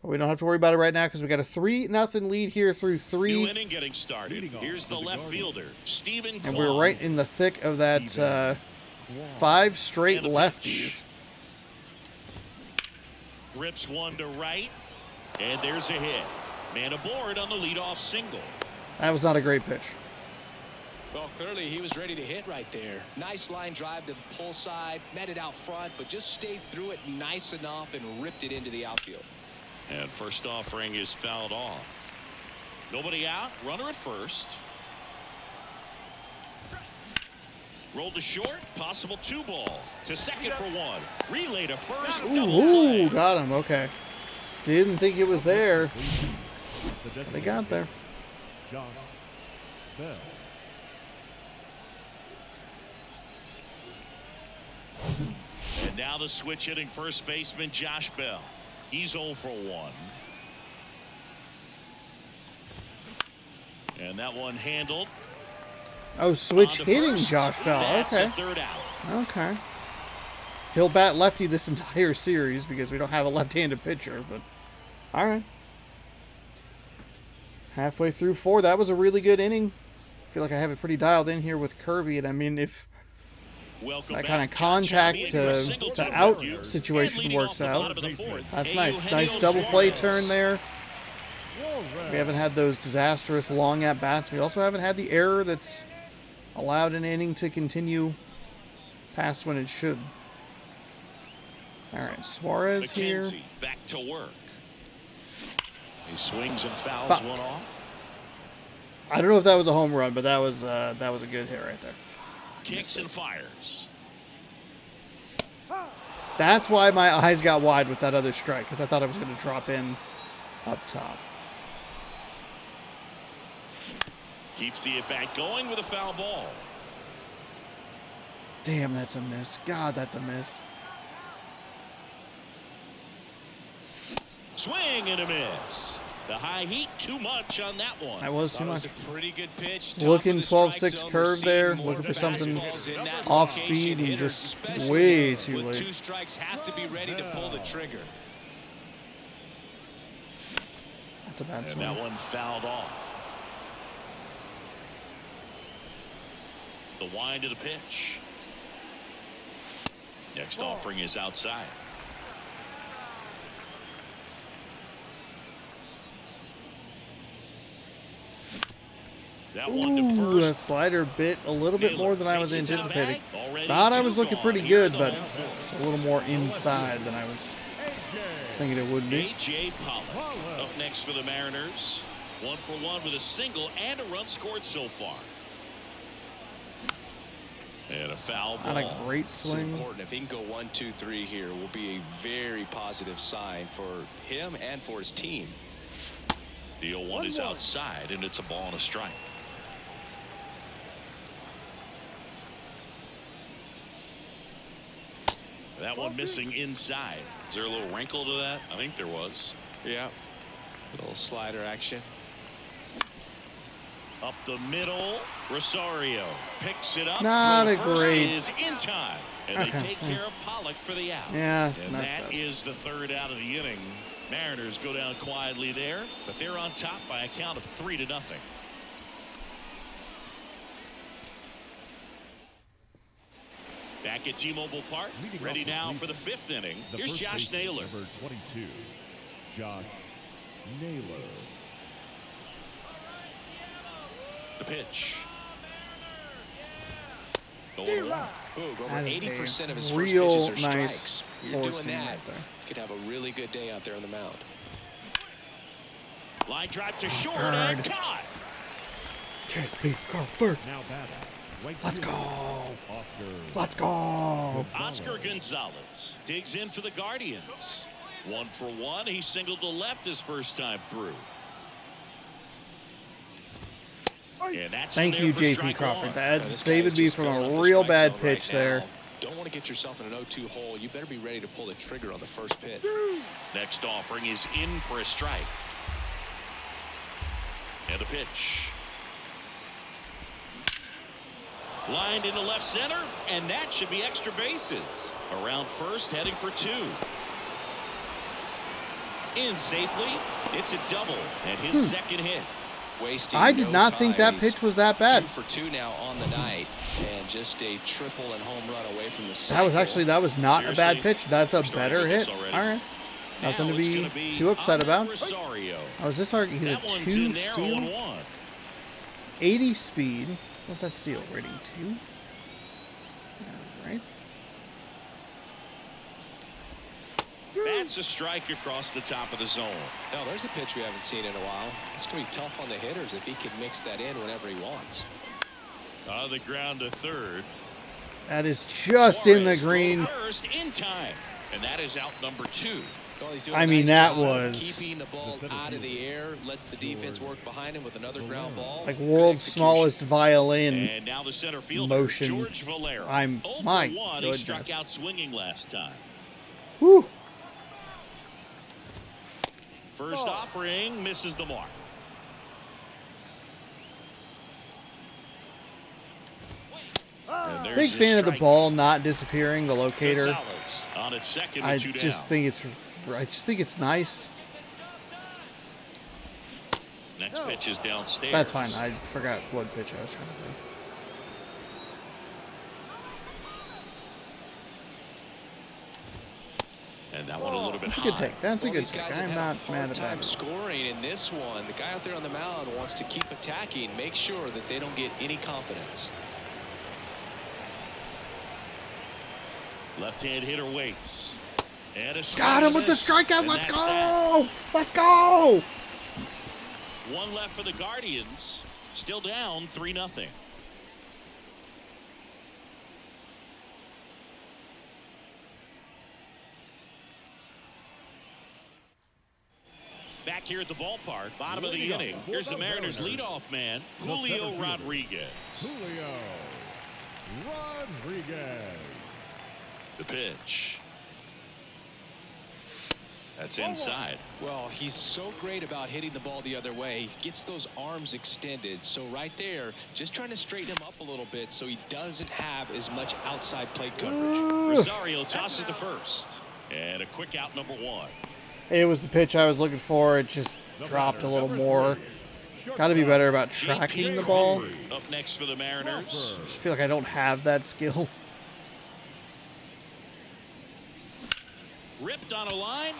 [SPEAKER 1] But we don't have to worry about it right now because we got a 3-0 lead here through
[SPEAKER 2] New
[SPEAKER 1] 3.
[SPEAKER 2] inning getting started. Here's the left fielder, Stephen
[SPEAKER 1] And we're
[SPEAKER 2] Kwan.
[SPEAKER 1] right in the thick of that 5 straight
[SPEAKER 2] And a
[SPEAKER 1] lefties.
[SPEAKER 2] Rips one to right, and there's a hit. Man aboard on the leadoff single.
[SPEAKER 1] That was not a great pitch.
[SPEAKER 3] Well, clearly he was ready to hit right there. Nice line drive to the pull side, met it out front, but just stayed through it nice enough and ripped it into the outfield.
[SPEAKER 2] And first offering is fouled off. Nobody out, runner at first. Rolled to short, possible 2-ball. To second for 1. Relay to first, double play.
[SPEAKER 1] Ooh, got him. Okay. Didn't think it was there. They got there.
[SPEAKER 4] Josh Bell.
[SPEAKER 2] And now the switch hitting first baseman Josh Bell. He's 0 for 1. And that one handled.
[SPEAKER 1] Oh, switch
[SPEAKER 2] On to
[SPEAKER 1] hitting
[SPEAKER 2] first.
[SPEAKER 1] Josh Bell.
[SPEAKER 2] That's
[SPEAKER 1] Okay.
[SPEAKER 2] a 3rd out.
[SPEAKER 1] Okay. He'll bat lefty this entire series because we don't have a left-handed pitcher, but all right. Halfway through 4, that was a really good inning. I feel like I have it pretty dialed in here with Kirby, and I mean, if
[SPEAKER 2] Welcome
[SPEAKER 1] that
[SPEAKER 2] back.
[SPEAKER 1] kind of
[SPEAKER 2] John
[SPEAKER 1] contact
[SPEAKER 2] Champion for a single
[SPEAKER 1] to
[SPEAKER 2] to
[SPEAKER 1] out
[SPEAKER 2] Bellevue.
[SPEAKER 1] situation
[SPEAKER 2] And leading
[SPEAKER 1] works
[SPEAKER 2] off the
[SPEAKER 1] out,
[SPEAKER 2] bottom of the 4th,
[SPEAKER 1] that's nice.
[SPEAKER 2] Eugenio
[SPEAKER 1] Nice double play
[SPEAKER 2] Suarez.
[SPEAKER 1] turn there. We haven't had those disastrous long at-bats. We also haven't had the error that's allowed an inning to continue past when it should. All right, Suarez here.
[SPEAKER 2] McKenzie back to work. He swings and fouls
[SPEAKER 1] Fuck.
[SPEAKER 2] one off.
[SPEAKER 1] I don't know if that was a home run, but that was a good hit right there.
[SPEAKER 2] Kicks and fires.
[SPEAKER 1] That's why my eyes got wide with that other strike, because I thought I was going to drop in up top.
[SPEAKER 2] Keeps the at-bat going with a foul ball.
[SPEAKER 1] Damn, that's a miss. God, that's a miss.
[SPEAKER 2] Swing and a miss. The high heat, too much on that one.
[SPEAKER 1] That was too
[SPEAKER 3] That was
[SPEAKER 1] much.
[SPEAKER 3] a pretty good pitch.
[SPEAKER 1] Looking
[SPEAKER 3] Top of the
[SPEAKER 1] 12-6
[SPEAKER 3] strike
[SPEAKER 1] curve
[SPEAKER 3] zone.
[SPEAKER 1] there,
[SPEAKER 3] We're seeing
[SPEAKER 1] looking
[SPEAKER 3] more
[SPEAKER 1] for something
[SPEAKER 3] fastballs in that
[SPEAKER 1] off
[SPEAKER 3] location.
[SPEAKER 1] speed and
[SPEAKER 3] Hitters,
[SPEAKER 1] just
[SPEAKER 3] especially
[SPEAKER 1] way too
[SPEAKER 3] with
[SPEAKER 1] late.
[SPEAKER 3] 2 strikes, have to be ready to pull the trigger.
[SPEAKER 1] That's a bad
[SPEAKER 2] And
[SPEAKER 1] swing.
[SPEAKER 2] that one fouled off. The wind of the pitch. Next offering is outside. That one to
[SPEAKER 1] Ooh, that
[SPEAKER 2] first.
[SPEAKER 1] slider bit a little bit more than I was
[SPEAKER 2] Takes it to the
[SPEAKER 1] anticipating.
[SPEAKER 2] bag. Already
[SPEAKER 1] Thought I
[SPEAKER 2] 2
[SPEAKER 1] was looking
[SPEAKER 2] gone
[SPEAKER 1] pretty
[SPEAKER 2] here in
[SPEAKER 1] good,
[SPEAKER 2] the
[SPEAKER 1] but
[SPEAKER 2] home fourth.
[SPEAKER 1] it's a little more inside than I was thinking it would be.
[SPEAKER 2] A.J. Pollock up next for the Mariners. 1 for 1 with a single and a run scored so far. And a foul ball.
[SPEAKER 1] Not a great
[SPEAKER 3] This is
[SPEAKER 1] swing.
[SPEAKER 3] important. If he can go 1, 2, 3 here, will be a very positive sign for him and for his team.
[SPEAKER 2] The 0-1 is outside, and it's a ball and a strike. That one missing inside.
[SPEAKER 6] Is there a little wrinkle to that? I think there was.
[SPEAKER 3] Yeah. Little slider action.
[SPEAKER 2] Up the middle. Rosario picks it up.
[SPEAKER 1] Not
[SPEAKER 2] Throw
[SPEAKER 1] a
[SPEAKER 2] to first
[SPEAKER 1] great-
[SPEAKER 2] is in time. And they
[SPEAKER 1] Okay.
[SPEAKER 2] take care of Pollock for the out.
[SPEAKER 1] Yeah,
[SPEAKER 2] And
[SPEAKER 1] that's
[SPEAKER 2] that
[SPEAKER 1] bad.
[SPEAKER 2] is the third out of the inning. Mariners go down quietly there, but they're on top by a count of 3-0. Back at T-Mobile Park,
[SPEAKER 4] Leading
[SPEAKER 2] ready
[SPEAKER 4] off the
[SPEAKER 2] now
[SPEAKER 4] season,
[SPEAKER 2] for the fifth inning.
[SPEAKER 4] The
[SPEAKER 2] Here's
[SPEAKER 4] first
[SPEAKER 2] Josh
[SPEAKER 4] baseman,
[SPEAKER 2] Naylor.
[SPEAKER 4] Number 22, Josh Naylor.
[SPEAKER 2] The pitch.
[SPEAKER 3] Boog, over
[SPEAKER 1] That is
[SPEAKER 3] 80% of his
[SPEAKER 1] a
[SPEAKER 3] first
[SPEAKER 1] real
[SPEAKER 3] pitches are
[SPEAKER 1] nice
[SPEAKER 3] strikes. You're doing
[SPEAKER 1] forcing
[SPEAKER 3] that,
[SPEAKER 1] right there.
[SPEAKER 3] you could have a really good day out there on the mound.
[SPEAKER 2] Line drive to short
[SPEAKER 1] Bird.
[SPEAKER 2] and caught.
[SPEAKER 1] J.P. Crawford.
[SPEAKER 4] Now batting. Right
[SPEAKER 1] Let's
[SPEAKER 4] fielder,
[SPEAKER 1] go.
[SPEAKER 4] Oscar.
[SPEAKER 1] Let's go.
[SPEAKER 2] Oscar Gonzalez digs in for the Guardians. 1 for 1. He singled to left his first time through. And that's
[SPEAKER 1] Thank
[SPEAKER 2] in there
[SPEAKER 1] you,
[SPEAKER 2] for
[SPEAKER 1] J.P.
[SPEAKER 2] strike
[SPEAKER 1] Crawford.
[SPEAKER 2] one.
[SPEAKER 1] That
[SPEAKER 3] This
[SPEAKER 1] saved
[SPEAKER 3] guy's
[SPEAKER 1] me
[SPEAKER 3] just
[SPEAKER 1] from
[SPEAKER 3] filling up
[SPEAKER 1] a
[SPEAKER 3] the
[SPEAKER 1] real
[SPEAKER 3] strike
[SPEAKER 1] bad
[SPEAKER 3] zone
[SPEAKER 1] pitch
[SPEAKER 3] right
[SPEAKER 1] there.
[SPEAKER 3] now. Don't want to get yourself in an 0-2 hole. You better be ready to pull the trigger on the first pitch.
[SPEAKER 2] Next offering is in for a strike. And the pitch. Lined into left center, and that should be extra bases. Around first, heading for 2. In safely. It's a double, and his second hit.
[SPEAKER 3] Wasting
[SPEAKER 1] I did
[SPEAKER 3] no
[SPEAKER 1] not think that
[SPEAKER 3] time.
[SPEAKER 1] pitch was that bad.
[SPEAKER 3] 2 for 2 now on the night, and just a triple and home run away from the
[SPEAKER 1] That was not a bad
[SPEAKER 2] Seriously?
[SPEAKER 1] pitch. That's a
[SPEAKER 2] Starting
[SPEAKER 1] better
[SPEAKER 2] with this
[SPEAKER 1] hit.
[SPEAKER 2] already.
[SPEAKER 1] All right. Nothing
[SPEAKER 2] Now
[SPEAKER 1] to
[SPEAKER 2] it's
[SPEAKER 1] be
[SPEAKER 2] gonna
[SPEAKER 1] too upset
[SPEAKER 2] Ahmed
[SPEAKER 1] about.
[SPEAKER 2] Rosario.
[SPEAKER 1] Oh, is this our? He's a
[SPEAKER 2] That one's
[SPEAKER 1] 2
[SPEAKER 2] in there,
[SPEAKER 1] steal.
[SPEAKER 2] 0-1.
[SPEAKER 1] 80 speed. What's that steal rating? 2. All right.
[SPEAKER 2] That's a strike across the top of the zone.
[SPEAKER 3] No, there's a pitch we haven't seen in a while. It's going to be tough on the hitters if he can mix that in whenever he wants.
[SPEAKER 2] On the ground to third.
[SPEAKER 1] That is just in the
[SPEAKER 2] Suarez throw
[SPEAKER 1] green.
[SPEAKER 2] first in time, and that is out number 2.
[SPEAKER 3] Well, he's doing
[SPEAKER 1] I
[SPEAKER 3] a
[SPEAKER 1] mean,
[SPEAKER 3] nice
[SPEAKER 1] that
[SPEAKER 3] job
[SPEAKER 1] was
[SPEAKER 3] keeping the ball out of the air, lets the defense work behind him with another ground ball.
[SPEAKER 1] Like
[SPEAKER 3] Good
[SPEAKER 1] world's
[SPEAKER 3] execution.
[SPEAKER 1] smallest violin.
[SPEAKER 2] And now the center fielder,
[SPEAKER 1] Motion.
[SPEAKER 2] George Valera.
[SPEAKER 1] I'm-
[SPEAKER 2] 0 for
[SPEAKER 1] my
[SPEAKER 2] 1. He
[SPEAKER 1] goodness.
[SPEAKER 2] struck out swinging last time.
[SPEAKER 1] Whew.
[SPEAKER 2] First offering misses the mark. And there's
[SPEAKER 1] Big
[SPEAKER 2] the
[SPEAKER 1] fan of the
[SPEAKER 2] strike.
[SPEAKER 1] ball not disappearing, the locator.
[SPEAKER 2] Gonzalez on its second
[SPEAKER 1] I
[SPEAKER 2] with 2
[SPEAKER 1] just
[SPEAKER 2] down.
[SPEAKER 1] think it's nice.
[SPEAKER 2] Next pitch is downstairs.
[SPEAKER 1] That's fine. I forgot what pitch I was trying to think.
[SPEAKER 2] And that one a little bit
[SPEAKER 1] That's a
[SPEAKER 2] high.
[SPEAKER 1] good take. That's a
[SPEAKER 3] Well,
[SPEAKER 1] good
[SPEAKER 3] these
[SPEAKER 1] take.
[SPEAKER 3] guys have
[SPEAKER 1] I'm
[SPEAKER 3] had
[SPEAKER 1] not
[SPEAKER 3] a hard
[SPEAKER 1] mad at
[SPEAKER 3] time
[SPEAKER 1] that.
[SPEAKER 3] scoring in this one. The guy out there on the mound wants to keep attacking, make sure that they don't get any confidence.
[SPEAKER 2] Left-hand hitter waits. And a
[SPEAKER 1] Got him with the
[SPEAKER 2] strike,
[SPEAKER 1] strikeout.
[SPEAKER 2] and
[SPEAKER 1] Let's
[SPEAKER 2] that's
[SPEAKER 1] go. Let's go.
[SPEAKER 2] that. One left for the Guardians. Still down 3-0. Back here at the ballpark, bottom of the
[SPEAKER 4] Leading off
[SPEAKER 2] inning.
[SPEAKER 4] for
[SPEAKER 2] Here's the
[SPEAKER 4] the
[SPEAKER 2] Mariners
[SPEAKER 4] Mariners,
[SPEAKER 2] leadoff man,
[SPEAKER 4] the
[SPEAKER 2] Julio
[SPEAKER 4] center fielder,
[SPEAKER 2] Rodriguez.
[SPEAKER 4] Julio Rodriguez.
[SPEAKER 2] The pitch. That's inside.
[SPEAKER 3] Well, he's so great about hitting the ball the other way. He gets those arms extended. So right there, just trying to straighten him up a little bit so he doesn't have as much outside plate coverage.
[SPEAKER 2] Rosario tosses to first. And a quick out, number 1.
[SPEAKER 1] It was the pitch I was looking for. It just dropped a little more. Got to be better about tracking the ball.
[SPEAKER 2] Up next for the Mariners.
[SPEAKER 1] I just feel like I don't have that skill.
[SPEAKER 2] Ripped on a line.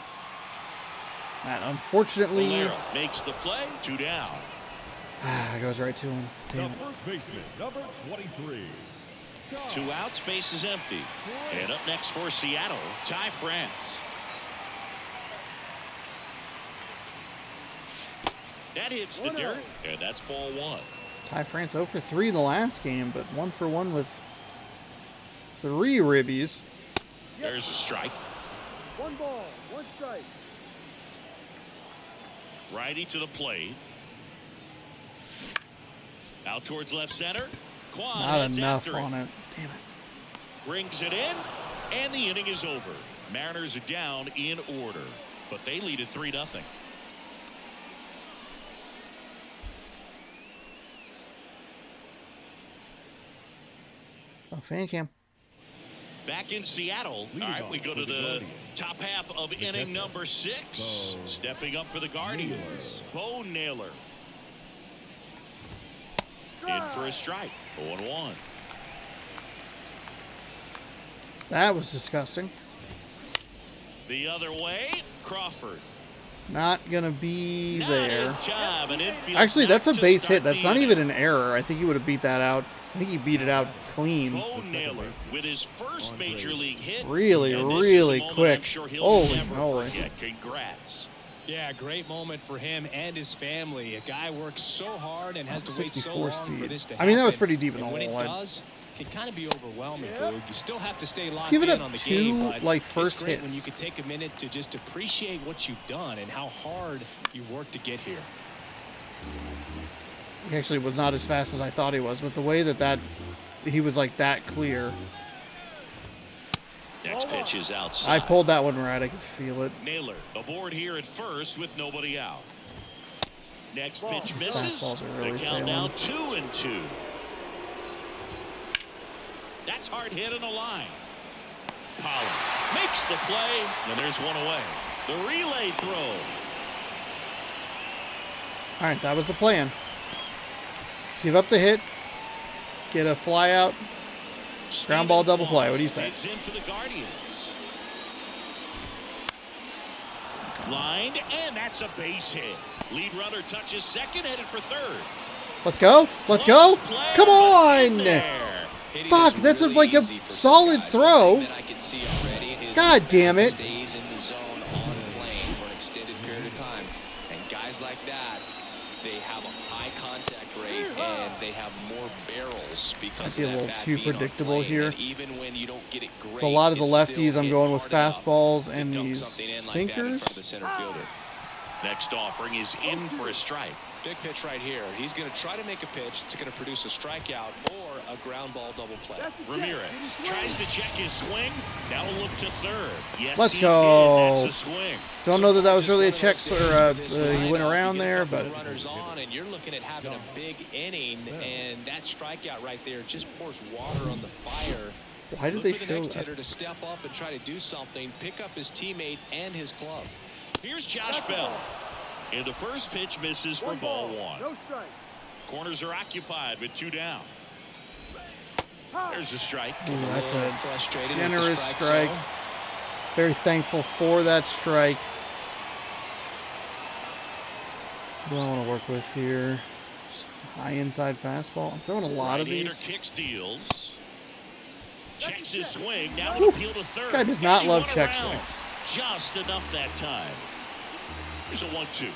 [SPEAKER 1] And unfortunately,
[SPEAKER 2] Valera makes the play. 2 down.
[SPEAKER 1] it goes right to him.
[SPEAKER 4] The
[SPEAKER 1] Damn it.
[SPEAKER 4] first baseman, number 23.
[SPEAKER 2] 2 outs, base is empty. And up next for Seattle, Ty France. That hits the dirt, and that's ball 1.
[SPEAKER 1] Ty France 0 for 3 in the last game, but 1 for 1 with 3 ribbies.
[SPEAKER 2] There's a strike.
[SPEAKER 5] 1 ball, 1 strike.
[SPEAKER 2] Righty to the plate. Out towards left center. Quan
[SPEAKER 1] Not
[SPEAKER 2] heads
[SPEAKER 1] enough
[SPEAKER 2] after
[SPEAKER 1] on it. Damn it.
[SPEAKER 2] Brings it in. And the inning is over. Mariners are down in order, but they lead at 3-0.
[SPEAKER 1] Oh, fan cam.
[SPEAKER 2] Back in Seattle. All right, we go to the top half of inning number 6. Stepping up for the Guardians, Bo Naylor. In for a strike. 0-1.
[SPEAKER 1] That was disgusting.
[SPEAKER 2] The other way, Crawford.
[SPEAKER 1] Not gonna be
[SPEAKER 2] Not
[SPEAKER 1] there.
[SPEAKER 2] in time. An infield
[SPEAKER 1] Actually, that's a
[SPEAKER 2] knock to
[SPEAKER 1] base
[SPEAKER 2] start
[SPEAKER 1] hit. That's
[SPEAKER 2] the
[SPEAKER 1] not
[SPEAKER 2] inning.
[SPEAKER 1] even an error. I think he would have beat that out. I think he beat it out clean.
[SPEAKER 2] Bo Naylor with his first major league hit.
[SPEAKER 1] Really,
[SPEAKER 2] And this is a
[SPEAKER 1] really
[SPEAKER 2] moment
[SPEAKER 1] quick.
[SPEAKER 2] I'm sure he'll
[SPEAKER 1] Holy
[SPEAKER 2] never
[SPEAKER 1] moly.
[SPEAKER 2] forget. Congrats.
[SPEAKER 3] Yeah, great moment for him and his family. A guy works so hard and has to wait so
[SPEAKER 1] 64
[SPEAKER 3] long
[SPEAKER 1] speed.
[SPEAKER 3] for this to
[SPEAKER 1] I
[SPEAKER 3] happen.
[SPEAKER 1] mean, that was pretty deep in the
[SPEAKER 3] And when
[SPEAKER 1] hole.
[SPEAKER 3] it does, it can kind of be overwhelming, Boog. You still have to stay locked
[SPEAKER 1] Give it
[SPEAKER 3] in
[SPEAKER 1] up
[SPEAKER 3] on the
[SPEAKER 1] 2,
[SPEAKER 3] game, but
[SPEAKER 1] like, first
[SPEAKER 3] it's great when
[SPEAKER 1] hits.
[SPEAKER 3] you can take a minute to just appreciate what you've done and how hard you've worked to get here.
[SPEAKER 1] He actually was not as fast as I thought he was, but the way that he was like that clear.
[SPEAKER 2] Next pitch is outside.
[SPEAKER 1] I pulled that one right. I could feel it.
[SPEAKER 2] Naylor aboard here at first with nobody out. Next pitch
[SPEAKER 1] These
[SPEAKER 2] misses.
[SPEAKER 1] fastballs are really
[SPEAKER 2] The count now
[SPEAKER 1] sailing.
[SPEAKER 2] 2-2. That's hard hit in the line. Pollard makes the play, and there's one away. The relay throw.
[SPEAKER 1] All right, that was the plan. Give up the hit, get a fly out, ground ball double play. What do you say?
[SPEAKER 2] Digs in for the Guardians. Lined, and that's a base hit. Lead runner touches second, headed for third.
[SPEAKER 1] Let's go. Let's go.
[SPEAKER 2] Close play,
[SPEAKER 1] Come
[SPEAKER 2] but in
[SPEAKER 1] on.
[SPEAKER 2] there.
[SPEAKER 3] Hitting
[SPEAKER 1] Fuck,
[SPEAKER 3] is
[SPEAKER 1] that's
[SPEAKER 3] really
[SPEAKER 1] like a
[SPEAKER 3] easy for some
[SPEAKER 1] solid
[SPEAKER 3] guys.
[SPEAKER 1] throw.
[SPEAKER 3] One thing that I can see already is
[SPEAKER 1] God
[SPEAKER 3] the
[SPEAKER 1] damn it.
[SPEAKER 3] stays in the zone on plane for an extended period of time. And guys like that, they have a high contact rate and they have more barrels because
[SPEAKER 1] Might be
[SPEAKER 3] of
[SPEAKER 1] a
[SPEAKER 3] that
[SPEAKER 1] little
[SPEAKER 3] bat
[SPEAKER 1] too
[SPEAKER 3] being on
[SPEAKER 1] predictable
[SPEAKER 3] plane.
[SPEAKER 1] here.
[SPEAKER 3] And even when you don't get it great,
[SPEAKER 1] A lot of the
[SPEAKER 3] it's
[SPEAKER 1] lefties,
[SPEAKER 3] still
[SPEAKER 1] I'm
[SPEAKER 3] hit
[SPEAKER 1] going with
[SPEAKER 3] hard enough
[SPEAKER 1] fastballs
[SPEAKER 3] to
[SPEAKER 1] and
[SPEAKER 3] dunk
[SPEAKER 1] these
[SPEAKER 3] something in like that in front of the
[SPEAKER 1] sinkers.
[SPEAKER 3] center fielder.
[SPEAKER 2] Next offering is in for a strike.
[SPEAKER 3] Big pitch right here. He's going to try to make a pitch that's going to produce a strikeout or a ground ball double play.
[SPEAKER 2] Ramirez tries to check his swing. Now a look to third. Yes,
[SPEAKER 1] Let's
[SPEAKER 2] he
[SPEAKER 1] go.
[SPEAKER 2] did. That's a swing.
[SPEAKER 1] Don't know that that was
[SPEAKER 3] Just
[SPEAKER 1] really a
[SPEAKER 3] one of
[SPEAKER 1] check
[SPEAKER 3] those
[SPEAKER 1] or
[SPEAKER 3] days for this
[SPEAKER 1] he went
[SPEAKER 3] lineup.
[SPEAKER 1] around
[SPEAKER 3] You get a
[SPEAKER 1] there,
[SPEAKER 3] couple
[SPEAKER 1] but
[SPEAKER 3] of runners on, and you're looking at having a big inning, and that strikeout right there just pours water on the fire.
[SPEAKER 1] why did
[SPEAKER 3] Look
[SPEAKER 1] they
[SPEAKER 3] for the
[SPEAKER 1] show
[SPEAKER 3] next
[SPEAKER 1] that?
[SPEAKER 3] hitter to step up and try to do something, pick up his teammate and his club.
[SPEAKER 2] Here's Josh Bell. And the first pitch misses for ball one.
[SPEAKER 5] No strike.
[SPEAKER 2] Corners are occupied with 2 down. There's a strike.
[SPEAKER 1] Ooh, that's a
[SPEAKER 3] Frustrated with the
[SPEAKER 1] generous
[SPEAKER 3] strike
[SPEAKER 1] strike.
[SPEAKER 3] zone.
[SPEAKER 1] Very thankful for that strike. What do I want to work with here? Just high inside fastball. I'm throwing a lot of
[SPEAKER 2] Right-hander
[SPEAKER 1] these.
[SPEAKER 2] kicks, deals. Checks his swing. Now an appeal to third.
[SPEAKER 1] This guy does not
[SPEAKER 2] And he
[SPEAKER 1] love
[SPEAKER 2] went
[SPEAKER 1] check
[SPEAKER 2] around.
[SPEAKER 1] swings.
[SPEAKER 2] Just enough that time. Here's a 1-2.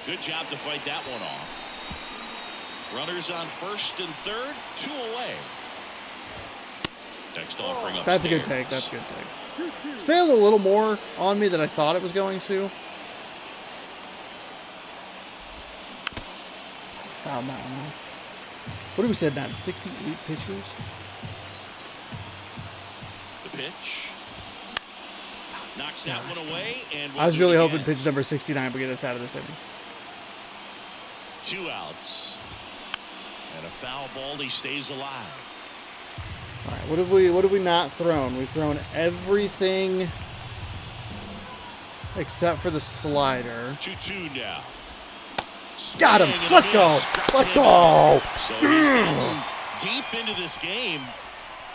[SPEAKER 2] Good job to fight that one off. Runners on first and third, 2 away. Next offering upstairs.
[SPEAKER 1] That's a good take. That's a good take. Sailed a little more on me than I thought it was going to. Found that one off. What did we said, Matt? 68 pitches?
[SPEAKER 2] The pitch. Knocks that one away. And we'll
[SPEAKER 1] I was
[SPEAKER 2] do it
[SPEAKER 1] really
[SPEAKER 2] again.
[SPEAKER 1] hoping pitch number 69 would get us out of this inning.
[SPEAKER 2] 2 outs. And a foul ball. He stays alive.
[SPEAKER 1] All right, what have we not thrown? We've thrown everything except for the slider.
[SPEAKER 2] 2-2 now.
[SPEAKER 1] Got him.
[SPEAKER 2] Swing and a
[SPEAKER 1] Let's go.
[SPEAKER 2] miss. Struck
[SPEAKER 1] Let's
[SPEAKER 2] him
[SPEAKER 1] go.
[SPEAKER 2] out. So he's getting deep into this game.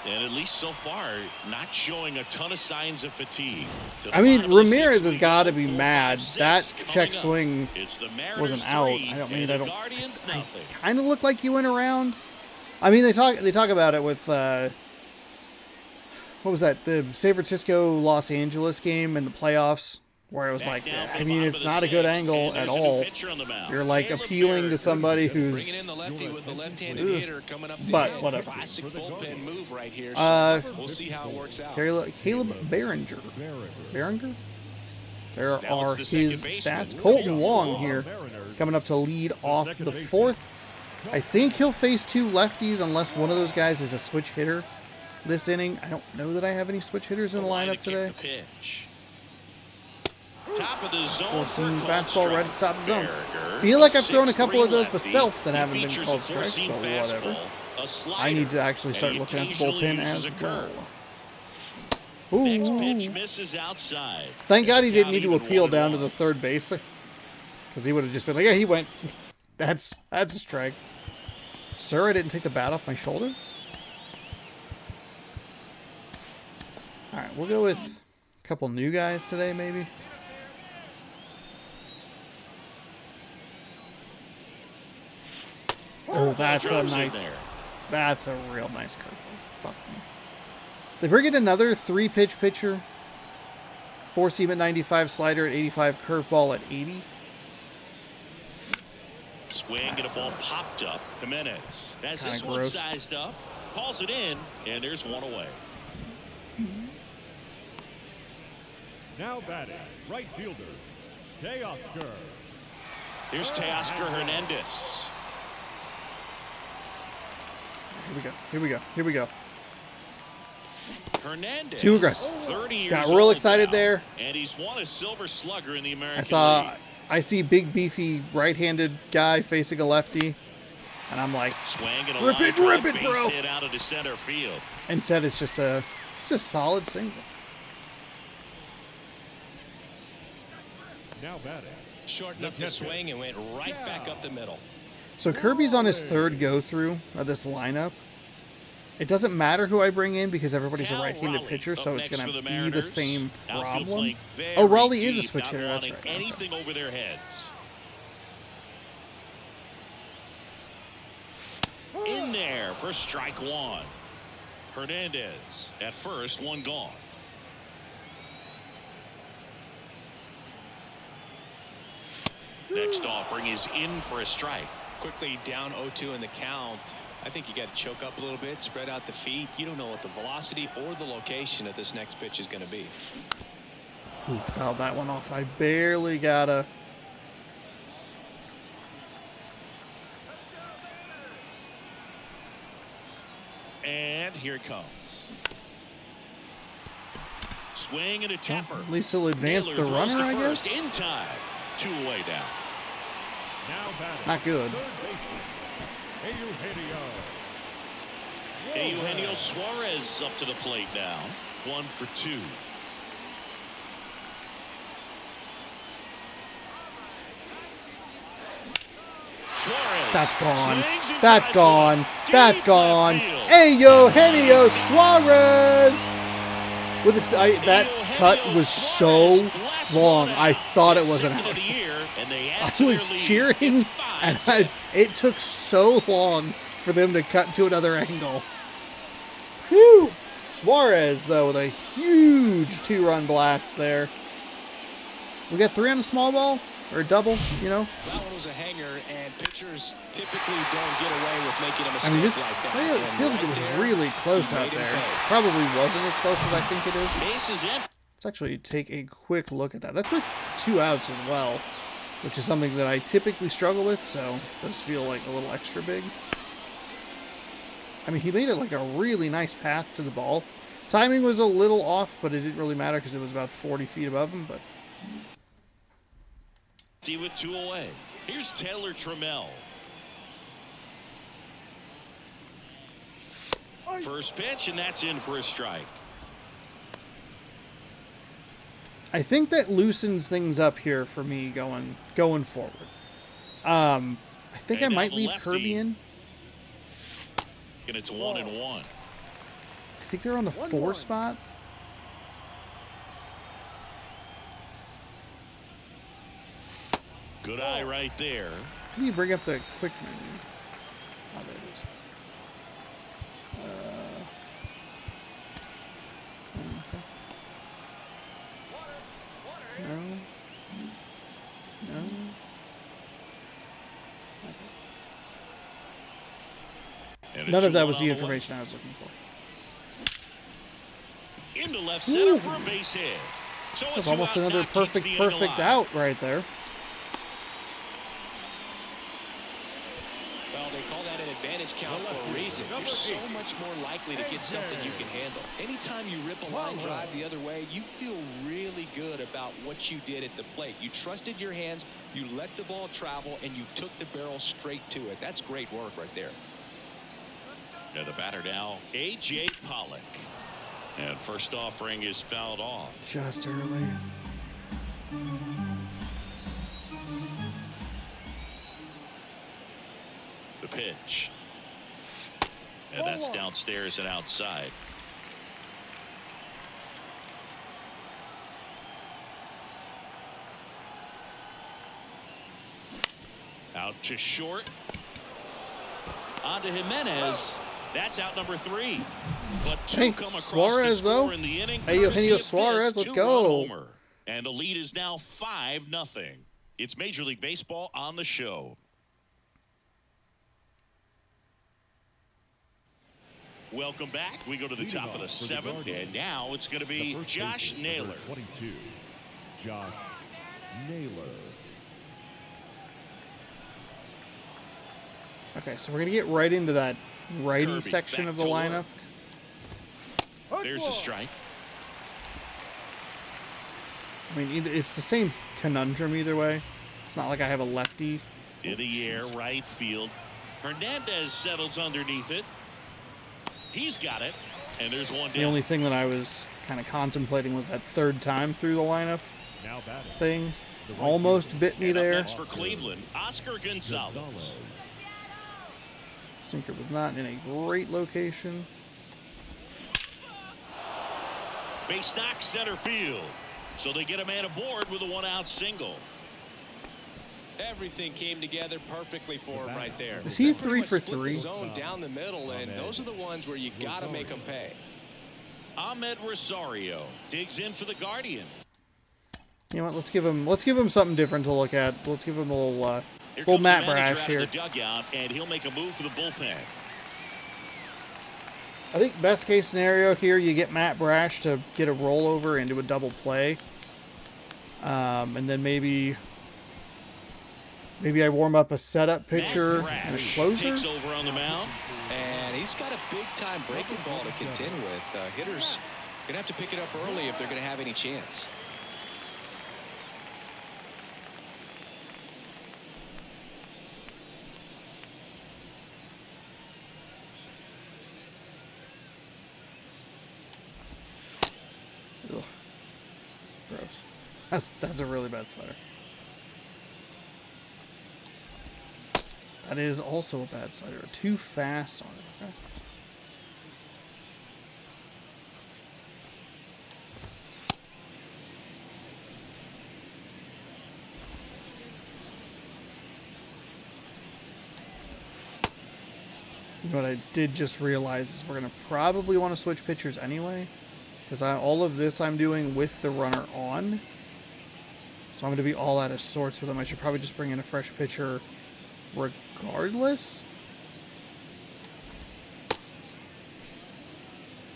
[SPEAKER 2] And at least so far, not showing a ton of signs of fatigue. To the
[SPEAKER 1] I mean,
[SPEAKER 2] bottom of the
[SPEAKER 1] Ramirez
[SPEAKER 2] sixth,
[SPEAKER 1] has
[SPEAKER 2] we
[SPEAKER 1] got to
[SPEAKER 2] go
[SPEAKER 1] be
[SPEAKER 2] 4,
[SPEAKER 1] mad.
[SPEAKER 2] 5, 6
[SPEAKER 1] That
[SPEAKER 2] coming
[SPEAKER 1] check
[SPEAKER 2] up.
[SPEAKER 1] swing
[SPEAKER 2] It's the Mariners
[SPEAKER 1] wasn't out.
[SPEAKER 2] 3,
[SPEAKER 1] I don't
[SPEAKER 2] and
[SPEAKER 1] mean
[SPEAKER 2] the
[SPEAKER 1] I don't.
[SPEAKER 2] Guardians nothing.
[SPEAKER 1] Kind of looked like he went around. I mean, they talk about it with what was that? The San Francisco Los Angeles game in the playoffs, where it was
[SPEAKER 2] Back
[SPEAKER 1] like,
[SPEAKER 2] down for
[SPEAKER 1] I
[SPEAKER 2] the
[SPEAKER 1] mean,
[SPEAKER 2] bottom
[SPEAKER 1] it's
[SPEAKER 2] of the
[SPEAKER 1] not a good
[SPEAKER 2] sixth,
[SPEAKER 1] angle
[SPEAKER 2] and
[SPEAKER 1] at
[SPEAKER 2] there's a new
[SPEAKER 1] all.
[SPEAKER 2] pitcher on the mound.
[SPEAKER 1] You're like
[SPEAKER 2] Caleb
[SPEAKER 1] appealing to
[SPEAKER 2] Barrett.
[SPEAKER 1] somebody
[SPEAKER 3] Bringing
[SPEAKER 1] who's
[SPEAKER 3] in the lefty with the left-handed
[SPEAKER 1] Ugh.
[SPEAKER 3] hitter coming up to
[SPEAKER 1] But
[SPEAKER 3] hit.
[SPEAKER 1] whatever.
[SPEAKER 3] Classic bullpen move right here.
[SPEAKER 1] Uh,
[SPEAKER 3] So we'll see how it works out.
[SPEAKER 1] Caleb Behringer. Behringer? There
[SPEAKER 2] Now
[SPEAKER 1] are
[SPEAKER 2] it's the second
[SPEAKER 1] his
[SPEAKER 2] baseman.
[SPEAKER 1] stats. Colton Wong here coming up to lead off the fourth. I think he'll face 2 lefties unless one of those guys is a switch hitter. this inning. I don't know that I have any switch hitters in the lineup today.
[SPEAKER 2] The pitch. Top of the zone.
[SPEAKER 1] Forcing fastball right at the top of the zone. Feel like I've thrown a couple of those myself that haven't been called strikes, but whatever. I need to actually start looking at the bullpen as well.
[SPEAKER 2] Next
[SPEAKER 1] Ooh.
[SPEAKER 2] pitch misses outside.
[SPEAKER 1] Thank God he didn't need to appeal down to the third base, because he would have just been like, yeah, he went. That's a strike. Sir, I didn't take the bat off my shoulder. All right, we'll go with a couple new guys today, maybe. Oh, that's a nice. That's a real nice curveball. Fuck me. They bring in another 3-pitch pitcher. 4-seam at 95, slider at 85, curveball at 80.
[SPEAKER 2] Swing and a ball popped up. Jimenez has this one
[SPEAKER 1] gross.
[SPEAKER 2] sized up, calls it in, and there's one away.
[SPEAKER 4] Now batting, right fielder, Teoscar.
[SPEAKER 2] Here's Teoscar Hernandez.
[SPEAKER 1] Here we go. Here we go. Here we go.
[SPEAKER 2] Hernandez.
[SPEAKER 1] Too aggressive.
[SPEAKER 2] 30 years
[SPEAKER 1] Got real
[SPEAKER 2] old
[SPEAKER 1] excited
[SPEAKER 2] now,
[SPEAKER 1] there.
[SPEAKER 2] and he's won a Silver Slugger in the American League.
[SPEAKER 1] I see big, beefy, right-handed guy facing a lefty, and I'm like,
[SPEAKER 2] Swing and a
[SPEAKER 1] rip
[SPEAKER 2] line
[SPEAKER 1] it,
[SPEAKER 2] drive,
[SPEAKER 1] rip it,
[SPEAKER 2] base
[SPEAKER 1] bro.
[SPEAKER 2] hit out of the center field.
[SPEAKER 1] Instead, it's just a solid single.
[SPEAKER 4] Now batting,
[SPEAKER 3] Shortened up the swing and went right back up the middle.
[SPEAKER 1] So Kirby's on his third go-through of this lineup. It doesn't matter who I bring in because everybody's a
[SPEAKER 2] Cal
[SPEAKER 1] right-handed
[SPEAKER 2] Raleigh
[SPEAKER 1] pitcher, so
[SPEAKER 2] up
[SPEAKER 1] it's
[SPEAKER 2] next
[SPEAKER 1] going
[SPEAKER 2] for
[SPEAKER 1] to
[SPEAKER 2] the
[SPEAKER 1] be the
[SPEAKER 2] Mariners.
[SPEAKER 1] same
[SPEAKER 2] Outfield
[SPEAKER 1] problem.
[SPEAKER 2] playing very
[SPEAKER 1] Oh, Raleigh is a
[SPEAKER 2] deep,
[SPEAKER 1] switch
[SPEAKER 2] not
[SPEAKER 1] hitter. That's
[SPEAKER 2] wanting
[SPEAKER 1] right.
[SPEAKER 2] anything over their heads. In there for strike one. Hernandez at first, one gone. Next offering is in for a strike.
[SPEAKER 3] Quickly down 0-2 in the count. I think you got to choke up a little bit, spread out the feet. You don't know what the velocity or the location of this next pitch is going to be.
[SPEAKER 1] Ooh, fouled that one off. I barely got a...
[SPEAKER 2] And here it comes. Swing and a tapper.
[SPEAKER 1] At least he'll advance
[SPEAKER 2] Naylor
[SPEAKER 1] the
[SPEAKER 2] throws
[SPEAKER 1] runner,
[SPEAKER 2] to
[SPEAKER 1] I
[SPEAKER 2] first
[SPEAKER 1] guess.
[SPEAKER 2] In time. 2 away down.
[SPEAKER 4] now batting,
[SPEAKER 1] Not good.
[SPEAKER 4] third baseman, Eugenio.
[SPEAKER 2] Eugenio Suarez up to the plate now. 1 for 2. Suarez
[SPEAKER 1] That's gone.
[SPEAKER 2] swings and
[SPEAKER 1] That's
[SPEAKER 2] drives
[SPEAKER 1] gone.
[SPEAKER 2] one
[SPEAKER 1] That's
[SPEAKER 2] deep
[SPEAKER 1] gone.
[SPEAKER 2] left field.
[SPEAKER 1] Hey, Eugenio Suarez! With that cut was so long. I thought it was an out. I was cheering, and it took so long for them to cut to another angle. Whew. Suarez, though, with a huge 2-run blast there. We got 3 on a small ball, or a double, you know?
[SPEAKER 3] That one was a hanger, and pitchers typically don't get away with making a mistake
[SPEAKER 1] I mean, this
[SPEAKER 3] like that.
[SPEAKER 1] it feels like it was
[SPEAKER 3] there,
[SPEAKER 1] really close
[SPEAKER 3] he
[SPEAKER 1] out
[SPEAKER 3] made him
[SPEAKER 1] there.
[SPEAKER 3] pay.
[SPEAKER 1] Probably wasn't as close as I think it is.
[SPEAKER 2] Base is empty.
[SPEAKER 1] Let's actually take a quick look at that. That's with 2 outs as well, which is something that I typically struggle with, so it does feel like a little extra big. I mean, he made it like a really nice path to the ball. Timing was a little off, but it didn't really matter because it was about 40 feet above him, but...
[SPEAKER 2] With 2 away. Here's Taylor Trammell. First pitch, and that's in for a strike.
[SPEAKER 1] I think that loosens things up here for me going forward. I think
[SPEAKER 2] And
[SPEAKER 1] I
[SPEAKER 2] now
[SPEAKER 1] might
[SPEAKER 2] the
[SPEAKER 1] leave
[SPEAKER 2] lefty.
[SPEAKER 1] Kirby in.
[SPEAKER 2] And it's 1-1.
[SPEAKER 1] I think they're on the 4 spot.
[SPEAKER 2] Good eye right there.
[SPEAKER 1] How do you bring up the quick menu? Oh, there it is. Okay. No. No.
[SPEAKER 2] And
[SPEAKER 1] None
[SPEAKER 2] it's
[SPEAKER 1] of that
[SPEAKER 2] 1
[SPEAKER 1] was
[SPEAKER 2] on
[SPEAKER 1] the
[SPEAKER 2] way.
[SPEAKER 1] information I was looking for.
[SPEAKER 2] Into left center for a base hit. So
[SPEAKER 1] That's
[SPEAKER 2] a
[SPEAKER 1] almost
[SPEAKER 2] 2-out
[SPEAKER 1] another
[SPEAKER 2] knock keeps
[SPEAKER 1] perfect
[SPEAKER 2] the inning alive.
[SPEAKER 1] out right there.
[SPEAKER 3] Well, they call that an advantage advantage count for a reason. You're so much more likely to get something you can handle. Anytime you rip a line drive the other way, you feel really good about what you did at the plate. You trusted your hands, you let the ball travel, and you took the barrel straight to it. That's great work right there.
[SPEAKER 2] And the batter now, A.J. Pollock. And first offering is fouled off.
[SPEAKER 1] Just early.
[SPEAKER 2] The pitch. And that's downstairs and outside. Out to short. On to Jimenez. That's out number 3. But two
[SPEAKER 1] Hey,
[SPEAKER 2] come across
[SPEAKER 1] Suarez,
[SPEAKER 2] to score
[SPEAKER 1] though.
[SPEAKER 2] in the inning.
[SPEAKER 1] Hey,
[SPEAKER 2] courtesy
[SPEAKER 1] Eugenio
[SPEAKER 2] of
[SPEAKER 1] Suarez,
[SPEAKER 2] this
[SPEAKER 1] let's
[SPEAKER 2] two-run
[SPEAKER 1] go.
[SPEAKER 2] homer. And the lead is now 5-0. It's Major League Baseball on the show. Welcome back. We go to the top of the 7th, and now it's going to be Josh Naylor.
[SPEAKER 4] 22, Josh Naylor.
[SPEAKER 1] Okay, so we're going to get right into that righty
[SPEAKER 2] Kirby
[SPEAKER 1] section
[SPEAKER 2] back
[SPEAKER 1] of the
[SPEAKER 2] to
[SPEAKER 1] lineup.
[SPEAKER 2] work. There's a strike.
[SPEAKER 1] I mean, it's the same conundrum either way. It's not like I have a lefty.
[SPEAKER 2] In the air, right field. Hernandez settles underneath it. He's got it, and there's one down.
[SPEAKER 1] The only thing that I was kind of contemplating was that third time through the lineup
[SPEAKER 4] Now batting.
[SPEAKER 1] thing. Almost bit me
[SPEAKER 2] And up
[SPEAKER 1] there.
[SPEAKER 2] next for Cleveland, Oscar Gonzalez.
[SPEAKER 1] Sinker was not in a great location.
[SPEAKER 2] Base knock center field. So they get a man aboard with a 1-out single.
[SPEAKER 3] Everything came together perfectly for him right there.
[SPEAKER 1] Is he
[SPEAKER 3] Pretty
[SPEAKER 1] 3
[SPEAKER 3] much
[SPEAKER 1] for
[SPEAKER 3] split
[SPEAKER 1] 3?
[SPEAKER 3] the zone down the middle, and those are the ones where you got to make them pay.
[SPEAKER 2] Ahmed Rosario digs in for the Guardians.
[SPEAKER 1] You know what? Let's give him something different to look at. Let's give him a little
[SPEAKER 2] Here
[SPEAKER 1] little
[SPEAKER 2] comes
[SPEAKER 1] Matt
[SPEAKER 2] the manager
[SPEAKER 1] Brash
[SPEAKER 2] out
[SPEAKER 1] here.
[SPEAKER 2] of the dugout, and he'll make a move for the bullpen.
[SPEAKER 1] I think best case scenario here, you get Matt Brash to get a rollover into a double play, and then maybe I warm up a setup pitcher
[SPEAKER 2] Matt
[SPEAKER 1] and a
[SPEAKER 2] Brash
[SPEAKER 1] closer.
[SPEAKER 2] takes over on the mound.
[SPEAKER 3] And he's got a big-time breaking ball to contend with. Hitters going to have to pick it up early if they're going to have any chance.
[SPEAKER 1] Ugh. Gross. That's a really bad slider. That is also a bad slider. Too fast on it. Okay. You know what I did just realize is we're going to probably want to switch pitchers anyway. Because all of this I'm doing with the runner on. So I'm going to be all out of sorts with him. I should probably just bring in a fresh pitcher regardless.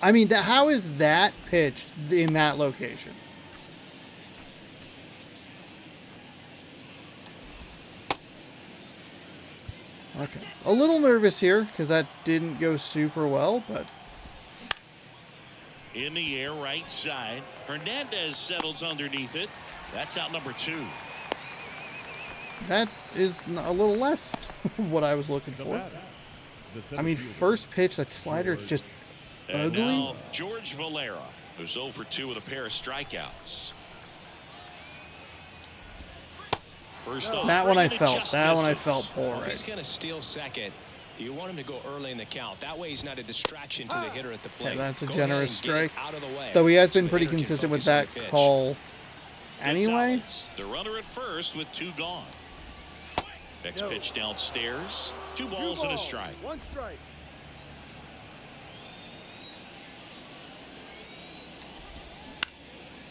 [SPEAKER 1] I mean, how is that pitched in that location? Okay. A little nervous here because that didn't go super well, but...
[SPEAKER 2] In the air, right side. Hernandez settles underneath it. That's out number 2.
[SPEAKER 1] That is a little less what I was looking for. I mean, first pitch, that slider is just
[SPEAKER 2] And
[SPEAKER 1] ugly.
[SPEAKER 2] now George Valera, who's 0 for 2 with a pair of strikeouts. First off,
[SPEAKER 1] That one I
[SPEAKER 2] bringing it
[SPEAKER 1] felt.
[SPEAKER 2] just
[SPEAKER 1] That one I
[SPEAKER 2] misses.
[SPEAKER 1] felt poor.
[SPEAKER 3] Well, if he's
[SPEAKER 1] Right.
[SPEAKER 3] going to steal second, you want him to go early in the count. That way he's not a distraction to the hitter at the plate.
[SPEAKER 1] Yeah, that's a
[SPEAKER 3] Go ahead
[SPEAKER 1] generous
[SPEAKER 3] and get it
[SPEAKER 1] strike.
[SPEAKER 3] out of the way
[SPEAKER 1] Though he has
[SPEAKER 3] so
[SPEAKER 1] been
[SPEAKER 3] the
[SPEAKER 1] pretty
[SPEAKER 3] hitter can
[SPEAKER 1] consistent with
[SPEAKER 3] focus on
[SPEAKER 1] that
[SPEAKER 3] the pitch.
[SPEAKER 1] call anyway.
[SPEAKER 2] Gonzalez, the runner at first with 2 gone. Next pitch downstairs. 2 balls and a strike.
[SPEAKER 5] 1 strike.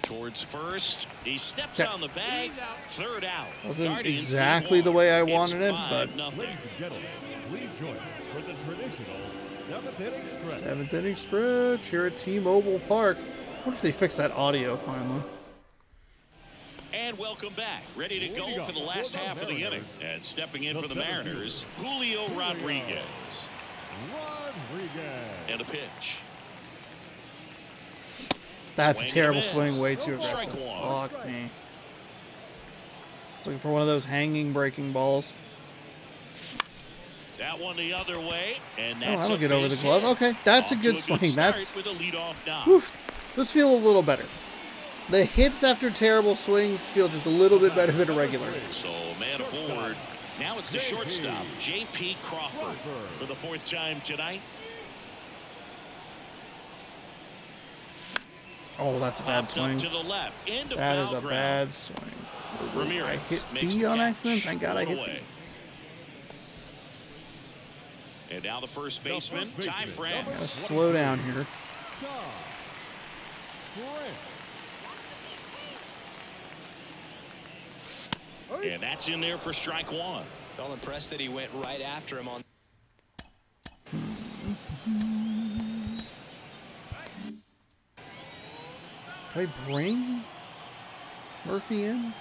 [SPEAKER 2] Towards first. He steps
[SPEAKER 1] Okay.
[SPEAKER 2] on the bag. 3rd out.
[SPEAKER 1] Wasn't
[SPEAKER 2] Guardians
[SPEAKER 1] exactly
[SPEAKER 2] lead
[SPEAKER 1] the way I
[SPEAKER 2] 1.
[SPEAKER 1] wanted
[SPEAKER 2] It's
[SPEAKER 1] it, but-
[SPEAKER 2] 5-0.
[SPEAKER 4] Ladies and gentlemen, please join us for the traditional 7th inning stretch.
[SPEAKER 1] 7th inning stretch here at T-Mobile Park. What if they fix that audio finally?
[SPEAKER 2] And welcome back. Ready to go for the last half of the inning. And stepping in for the Mariners, Julio Rodriguez.
[SPEAKER 4] Rodriguez.
[SPEAKER 2] And a pitch.
[SPEAKER 1] That's a
[SPEAKER 2] Swing and
[SPEAKER 1] terrible
[SPEAKER 2] miss.
[SPEAKER 1] swing. Way too
[SPEAKER 2] Strike
[SPEAKER 1] aggressive.
[SPEAKER 2] one.
[SPEAKER 1] Fuck me. Looking for one of those hanging breaking balls.
[SPEAKER 2] That one the other way, and
[SPEAKER 1] Oh,
[SPEAKER 2] that's
[SPEAKER 1] that'll
[SPEAKER 2] a
[SPEAKER 1] get over the
[SPEAKER 2] base
[SPEAKER 1] glove.
[SPEAKER 2] hit.
[SPEAKER 1] Okay, that's a
[SPEAKER 2] Off
[SPEAKER 1] good
[SPEAKER 2] to
[SPEAKER 1] swing.
[SPEAKER 2] start
[SPEAKER 1] That's
[SPEAKER 2] with a leadoff knock.
[SPEAKER 1] whew, those feel a little better. The hits after terrible swings feel just a little bit better than a regular hit.
[SPEAKER 2] So man aboard. Now it's the shortstop, J.P. Crawford, for the fourth time tonight.
[SPEAKER 1] Oh, that's a bad
[SPEAKER 2] Popped
[SPEAKER 1] swing.
[SPEAKER 2] up to the left, into
[SPEAKER 1] That
[SPEAKER 2] foul
[SPEAKER 1] is a
[SPEAKER 2] ground.
[SPEAKER 1] bad swing.
[SPEAKER 2] Ramirez
[SPEAKER 1] I hit
[SPEAKER 2] makes
[SPEAKER 1] B
[SPEAKER 2] the
[SPEAKER 1] on
[SPEAKER 2] catch.
[SPEAKER 1] accident. Thank God I
[SPEAKER 2] One
[SPEAKER 1] hit
[SPEAKER 2] away.
[SPEAKER 1] B.
[SPEAKER 2] And now the first baseman, Ty
[SPEAKER 1] Gotta
[SPEAKER 2] France.
[SPEAKER 1] slow down here.
[SPEAKER 2] And that's in there for strike one.
[SPEAKER 3] Well impressed that he went right after him on.
[SPEAKER 1] Do I bring Murphy in?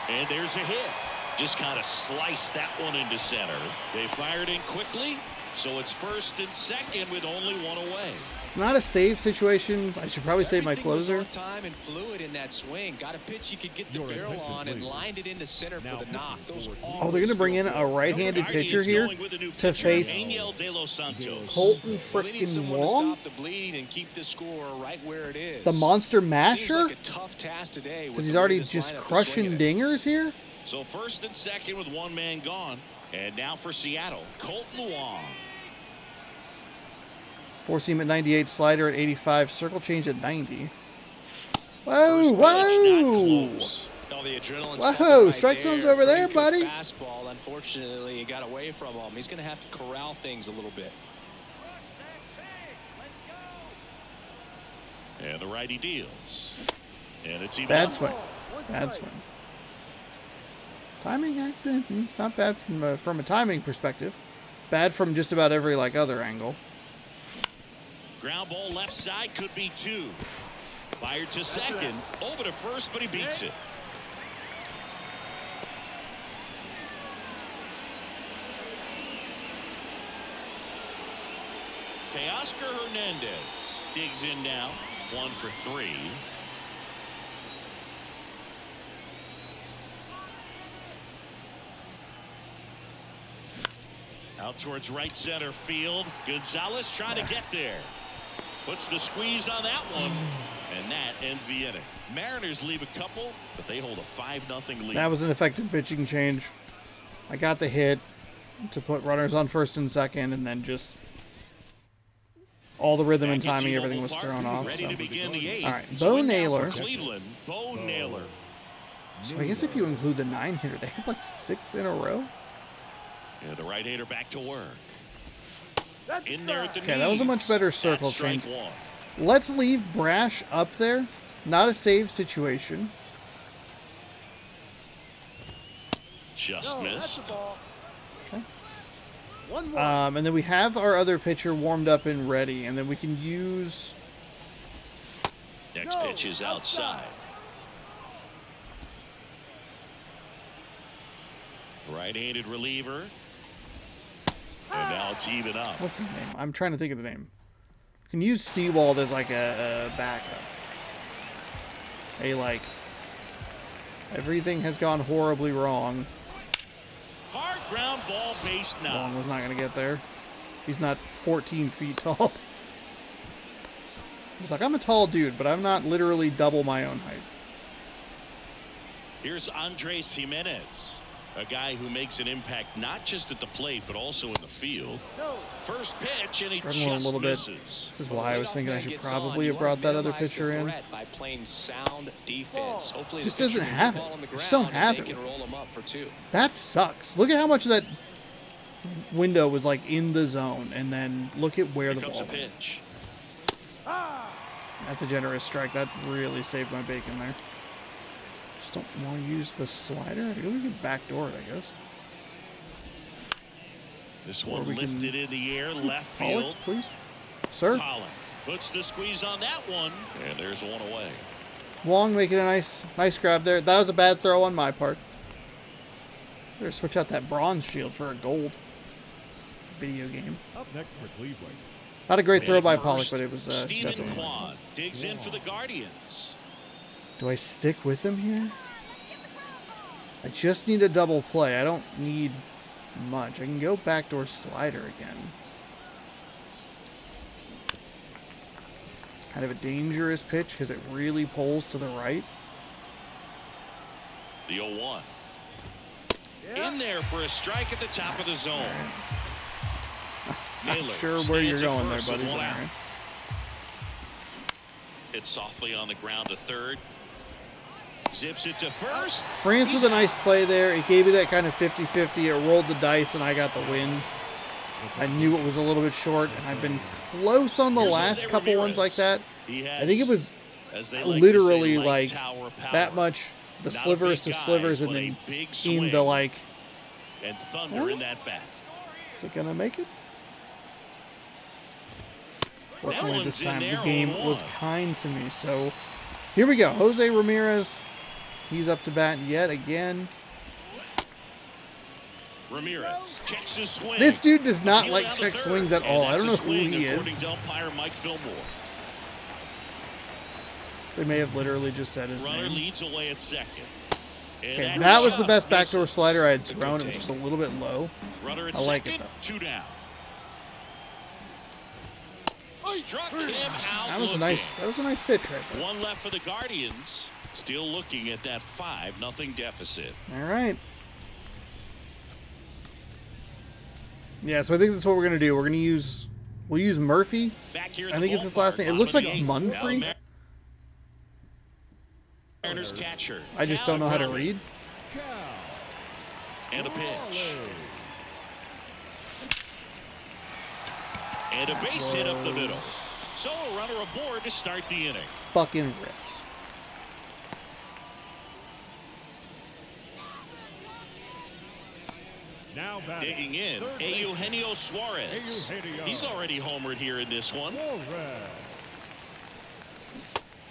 [SPEAKER 2] And there's a hit. Just kind of sliced that one into center. They fired in quickly, so it's first and second with only one away.
[SPEAKER 1] It's not a save situation. I should probably save my
[SPEAKER 3] Everything was
[SPEAKER 1] closer.
[SPEAKER 3] on time and fluid in that swing. Got a pitch you could get the
[SPEAKER 4] Your
[SPEAKER 3] barrel
[SPEAKER 4] attention,
[SPEAKER 3] on and
[SPEAKER 4] please.
[SPEAKER 3] lined it into center
[SPEAKER 4] Now
[SPEAKER 3] for the knock. Those
[SPEAKER 1] Oh, they're going to bring in a right-handed pitcher
[SPEAKER 2] Guardians
[SPEAKER 1] here
[SPEAKER 2] going with a new
[SPEAKER 1] to
[SPEAKER 2] pitcher,
[SPEAKER 1] face
[SPEAKER 2] Daniel De Los Santos.
[SPEAKER 1] Colton
[SPEAKER 3] Well, they need
[SPEAKER 1] frickin'
[SPEAKER 3] someone to
[SPEAKER 1] Wong,
[SPEAKER 3] stop the bleed and keep the score right where it is.
[SPEAKER 1] the monster
[SPEAKER 3] Seems
[SPEAKER 1] masher,
[SPEAKER 3] like a tough task today with
[SPEAKER 1] because
[SPEAKER 3] the
[SPEAKER 1] he's
[SPEAKER 3] way
[SPEAKER 1] already
[SPEAKER 3] this
[SPEAKER 1] just
[SPEAKER 3] lineup is
[SPEAKER 1] crushing
[SPEAKER 3] swinging it.
[SPEAKER 1] dingers here.
[SPEAKER 2] So first and second with one man gone. And now for Seattle, Colton Wong.
[SPEAKER 1] Four seam at 98, slider at 85, circle change at 90. Whoa,
[SPEAKER 2] First pitch, not
[SPEAKER 1] whoa!
[SPEAKER 2] close.
[SPEAKER 3] Oh, the adrenaline's
[SPEAKER 1] Whoa,
[SPEAKER 3] pumping right
[SPEAKER 1] strike zone's over there,
[SPEAKER 3] Pretty
[SPEAKER 1] buddy.
[SPEAKER 3] good fastball. Unfortunately, he got away from him. He's going to have to corral things a little bit.
[SPEAKER 2] And the righty deals. And it's even
[SPEAKER 1] Bad
[SPEAKER 2] up.
[SPEAKER 1] swing. Bad swing. Timing, not bad from a timing perspective. Bad from just about every other angle.
[SPEAKER 2] Ground ball left side, could be two. Fired to second, over to first, but he beats it. Teoscar Hernandez digs in now, 1 for 3. Out towards right center field. Gonzalez trying to get there. Puts the squeeze on that one. And that ends the inning. Mariners leave a couple, but they hold a 5-0 lead.
[SPEAKER 1] That was an effective pitching change. I got the hit to put runners on first and second, and then just all the rhythm and
[SPEAKER 2] Back at
[SPEAKER 1] timing,
[SPEAKER 2] T-Mobile
[SPEAKER 1] everything was
[SPEAKER 2] Park,
[SPEAKER 1] thrown off.
[SPEAKER 2] Ready
[SPEAKER 1] So.
[SPEAKER 2] to begin the eighth.
[SPEAKER 1] All right,
[SPEAKER 2] So
[SPEAKER 1] Bo
[SPEAKER 2] in now
[SPEAKER 1] Naylor.
[SPEAKER 2] for Cleveland, Bo Naylor.
[SPEAKER 1] So I guess if you include the 9 hitter, they have 6 in a row.
[SPEAKER 2] Yeah, the right-hander back to work. In there at the
[SPEAKER 1] Okay, that was a much
[SPEAKER 2] knees.
[SPEAKER 1] better
[SPEAKER 2] That's
[SPEAKER 1] circle
[SPEAKER 2] strike
[SPEAKER 1] change.
[SPEAKER 2] one.
[SPEAKER 1] Let's leave Brash up there. Not a save situation.
[SPEAKER 2] Just missed.
[SPEAKER 1] Okay.
[SPEAKER 5] One more.
[SPEAKER 1] And then we have our other pitcher warmed up and ready, and then we can use.
[SPEAKER 2] Next pitch is outside. Right-handed reliever. And now it's even up.
[SPEAKER 1] What's his name? I'm trying to think of the name. Can use Seawald as a backup. Everything has gone horribly wrong.
[SPEAKER 2] Hard ground ball base
[SPEAKER 1] Long
[SPEAKER 2] knock.
[SPEAKER 1] was not going to get there. He's not 14 feet tall. He's like, I'm a tall dude, but I'm not literally double my own height.
[SPEAKER 2] Here's Andres Jimenez, a guy who makes an impact not just at the plate but also in the field. First pitch, and he
[SPEAKER 1] Struggling a
[SPEAKER 2] just
[SPEAKER 1] little bit.
[SPEAKER 2] misses.
[SPEAKER 1] This is why I was
[SPEAKER 3] Leadoff
[SPEAKER 1] thinking I
[SPEAKER 3] man
[SPEAKER 1] should
[SPEAKER 3] gets
[SPEAKER 1] probably
[SPEAKER 3] on.
[SPEAKER 1] have
[SPEAKER 3] You wanna
[SPEAKER 1] brought that other
[SPEAKER 3] minimize the
[SPEAKER 1] pitcher in.
[SPEAKER 3] threat by playing sound defense. Hopefully
[SPEAKER 1] Just
[SPEAKER 3] the pitcher
[SPEAKER 1] doesn't
[SPEAKER 3] can
[SPEAKER 1] have
[SPEAKER 3] get
[SPEAKER 1] it.
[SPEAKER 3] the ball on the
[SPEAKER 1] Just
[SPEAKER 3] ground
[SPEAKER 1] don't
[SPEAKER 3] and
[SPEAKER 1] have
[SPEAKER 3] they
[SPEAKER 1] it
[SPEAKER 3] can
[SPEAKER 1] with
[SPEAKER 3] roll him up for 2.
[SPEAKER 1] That sucks. Look at how much of that window was in the zone, and then look at where
[SPEAKER 2] Here
[SPEAKER 1] the
[SPEAKER 2] comes
[SPEAKER 1] ball
[SPEAKER 2] a
[SPEAKER 1] went.
[SPEAKER 2] pitch.
[SPEAKER 1] That's a generous strike. That really saved my bacon there. Just don't want to use the slider. I think we can backdoor it, I guess.
[SPEAKER 2] This
[SPEAKER 1] Or
[SPEAKER 2] one
[SPEAKER 1] we can
[SPEAKER 2] lifted in the air, left
[SPEAKER 1] Call it,
[SPEAKER 2] field.
[SPEAKER 1] please. Sir?
[SPEAKER 2] Holland puts the squeeze on that one, and there's one away.
[SPEAKER 1] Wong making a nice grab there. That was a bad throw on my part. Better switch out that bronze shield for a gold. Video game.
[SPEAKER 4] Up next for Cleveland.
[SPEAKER 1] Not a great throw by
[SPEAKER 2] First,
[SPEAKER 1] Pollock, but it was
[SPEAKER 2] Stephen
[SPEAKER 1] definitely.
[SPEAKER 2] Kwan digs in for the Guardians.
[SPEAKER 1] Do I stick with him here? I just need a double play. I don't need much. I can go backdoor slider again. It's kind of a dangerous pitch because it really pulls to the right.
[SPEAKER 2] The 0-1. In there for a strike at the top of the zone.
[SPEAKER 1] Not
[SPEAKER 2] Miller
[SPEAKER 1] sure where you're
[SPEAKER 2] stands at
[SPEAKER 1] going there,
[SPEAKER 2] first
[SPEAKER 1] buddy.
[SPEAKER 2] with
[SPEAKER 1] but
[SPEAKER 2] one out.
[SPEAKER 1] alright.
[SPEAKER 2] It's softly on the ground to third. Zips it to first.
[SPEAKER 1] France with a nice play there. It gave me that kind of 50-50. It rolled the dice, and I got the win. I knew it was a little bit short, and I've been close on the
[SPEAKER 2] Here's
[SPEAKER 1] last
[SPEAKER 2] Jose
[SPEAKER 1] couple ones
[SPEAKER 2] Ramirez.
[SPEAKER 1] like that.
[SPEAKER 2] He has,
[SPEAKER 1] I think it was
[SPEAKER 2] as they like to
[SPEAKER 1] literally
[SPEAKER 2] say, light
[SPEAKER 1] like
[SPEAKER 2] tower power.
[SPEAKER 1] that much, the
[SPEAKER 2] Not a
[SPEAKER 1] slivers
[SPEAKER 2] big
[SPEAKER 1] to
[SPEAKER 2] guy,
[SPEAKER 1] slivers, and
[SPEAKER 2] but a
[SPEAKER 1] then
[SPEAKER 2] big
[SPEAKER 1] in
[SPEAKER 2] swing.
[SPEAKER 1] the like,
[SPEAKER 2] And thunder in that bat.
[SPEAKER 1] is it going to make it? Fortunately,
[SPEAKER 2] one's
[SPEAKER 1] this
[SPEAKER 2] in
[SPEAKER 1] time the
[SPEAKER 2] there,
[SPEAKER 1] game
[SPEAKER 2] 0-1.
[SPEAKER 1] was kind to me. So here we go. Jose Ramirez. He's up to bat yet again.
[SPEAKER 2] Ramirez checks his swing.
[SPEAKER 1] This dude does not
[SPEAKER 2] Appeal
[SPEAKER 1] like
[SPEAKER 2] down to
[SPEAKER 1] check
[SPEAKER 2] third.
[SPEAKER 1] swings at
[SPEAKER 2] And
[SPEAKER 1] all. I
[SPEAKER 2] that's
[SPEAKER 1] don't know
[SPEAKER 2] a
[SPEAKER 1] who
[SPEAKER 2] swing,
[SPEAKER 1] he is.
[SPEAKER 2] according to umpire Mike Fillmore.
[SPEAKER 1] They may have literally just said his
[SPEAKER 2] Runner
[SPEAKER 1] name.
[SPEAKER 2] leads away at second. And
[SPEAKER 1] Okay, that was the
[SPEAKER 2] shot
[SPEAKER 1] best backdoor
[SPEAKER 2] misses.
[SPEAKER 1] slider I had
[SPEAKER 2] It's a good
[SPEAKER 1] thrown. It was
[SPEAKER 2] take.
[SPEAKER 1] just a little bit low.
[SPEAKER 2] Runner at
[SPEAKER 1] I like it,
[SPEAKER 2] second,
[SPEAKER 1] though.
[SPEAKER 2] 2 down. Struck him out.
[SPEAKER 1] That was a nice pitch right there.
[SPEAKER 2] One left for the Guardians. Still looking at that 5-0 deficit.
[SPEAKER 1] All right. Yeah, so I think that's what we're gonna do. We'll use Murphy.
[SPEAKER 2] Back here at
[SPEAKER 1] I
[SPEAKER 2] the
[SPEAKER 1] think it's his last
[SPEAKER 2] ballpark,
[SPEAKER 1] name. It looks like
[SPEAKER 2] bottom of the eighth.
[SPEAKER 1] Munfrey.
[SPEAKER 2] Now Mariners catcher.
[SPEAKER 1] I just don't know how to
[SPEAKER 2] Cal
[SPEAKER 1] read.
[SPEAKER 2] And a pitch. And a base hit up the middle. So a runner aboard to start the inning.
[SPEAKER 1] Fucking ripped.
[SPEAKER 4] Now batting.
[SPEAKER 2] Digging in,
[SPEAKER 4] Third baseman.
[SPEAKER 2] Eugenio Suarez.
[SPEAKER 4] Eugenio.
[SPEAKER 2] He's already homered here in this one.
[SPEAKER 4] Suarez.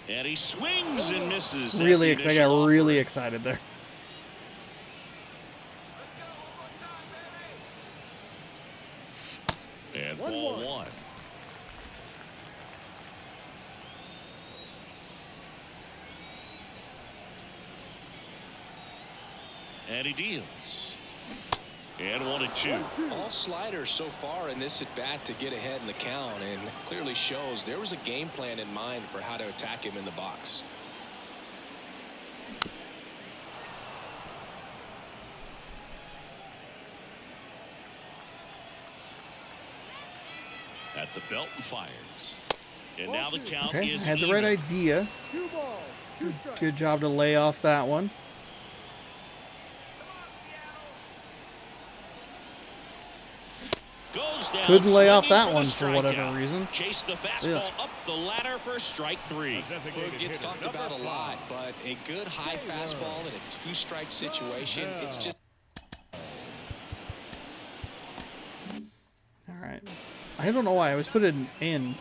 [SPEAKER 2] And he swings and misses. at
[SPEAKER 1] Really,
[SPEAKER 2] the
[SPEAKER 1] I got
[SPEAKER 2] initial
[SPEAKER 1] really
[SPEAKER 2] offer.
[SPEAKER 1] excited there.
[SPEAKER 2] And ball 1. And he deals. And 1-2.
[SPEAKER 3] All sliders so far in this at bat to get ahead in the count, and clearly shows there was a game plan in mind for how to attack him in the box.
[SPEAKER 2] At the belt and fires. And now the count
[SPEAKER 1] Okay, I
[SPEAKER 2] is
[SPEAKER 1] had the right
[SPEAKER 2] even.
[SPEAKER 1] idea.
[SPEAKER 5] 2 balls, 2 strikes.
[SPEAKER 1] Good job to lay off that one.
[SPEAKER 2] Goes down,
[SPEAKER 1] Couldn't lay off
[SPEAKER 2] swinging
[SPEAKER 1] that
[SPEAKER 2] the
[SPEAKER 1] one for whatever
[SPEAKER 2] strikeout.
[SPEAKER 1] reason.
[SPEAKER 2] Chase the fastball up the ladder for strike 3.
[SPEAKER 4] Designated
[SPEAKER 3] Gets
[SPEAKER 4] hitter,
[SPEAKER 3] talked
[SPEAKER 4] number
[SPEAKER 3] about a
[SPEAKER 4] 5.
[SPEAKER 3] lot, but a good high fastball in a 2-strike situation, it's just
[SPEAKER 1] All right. I don't know why I always put an N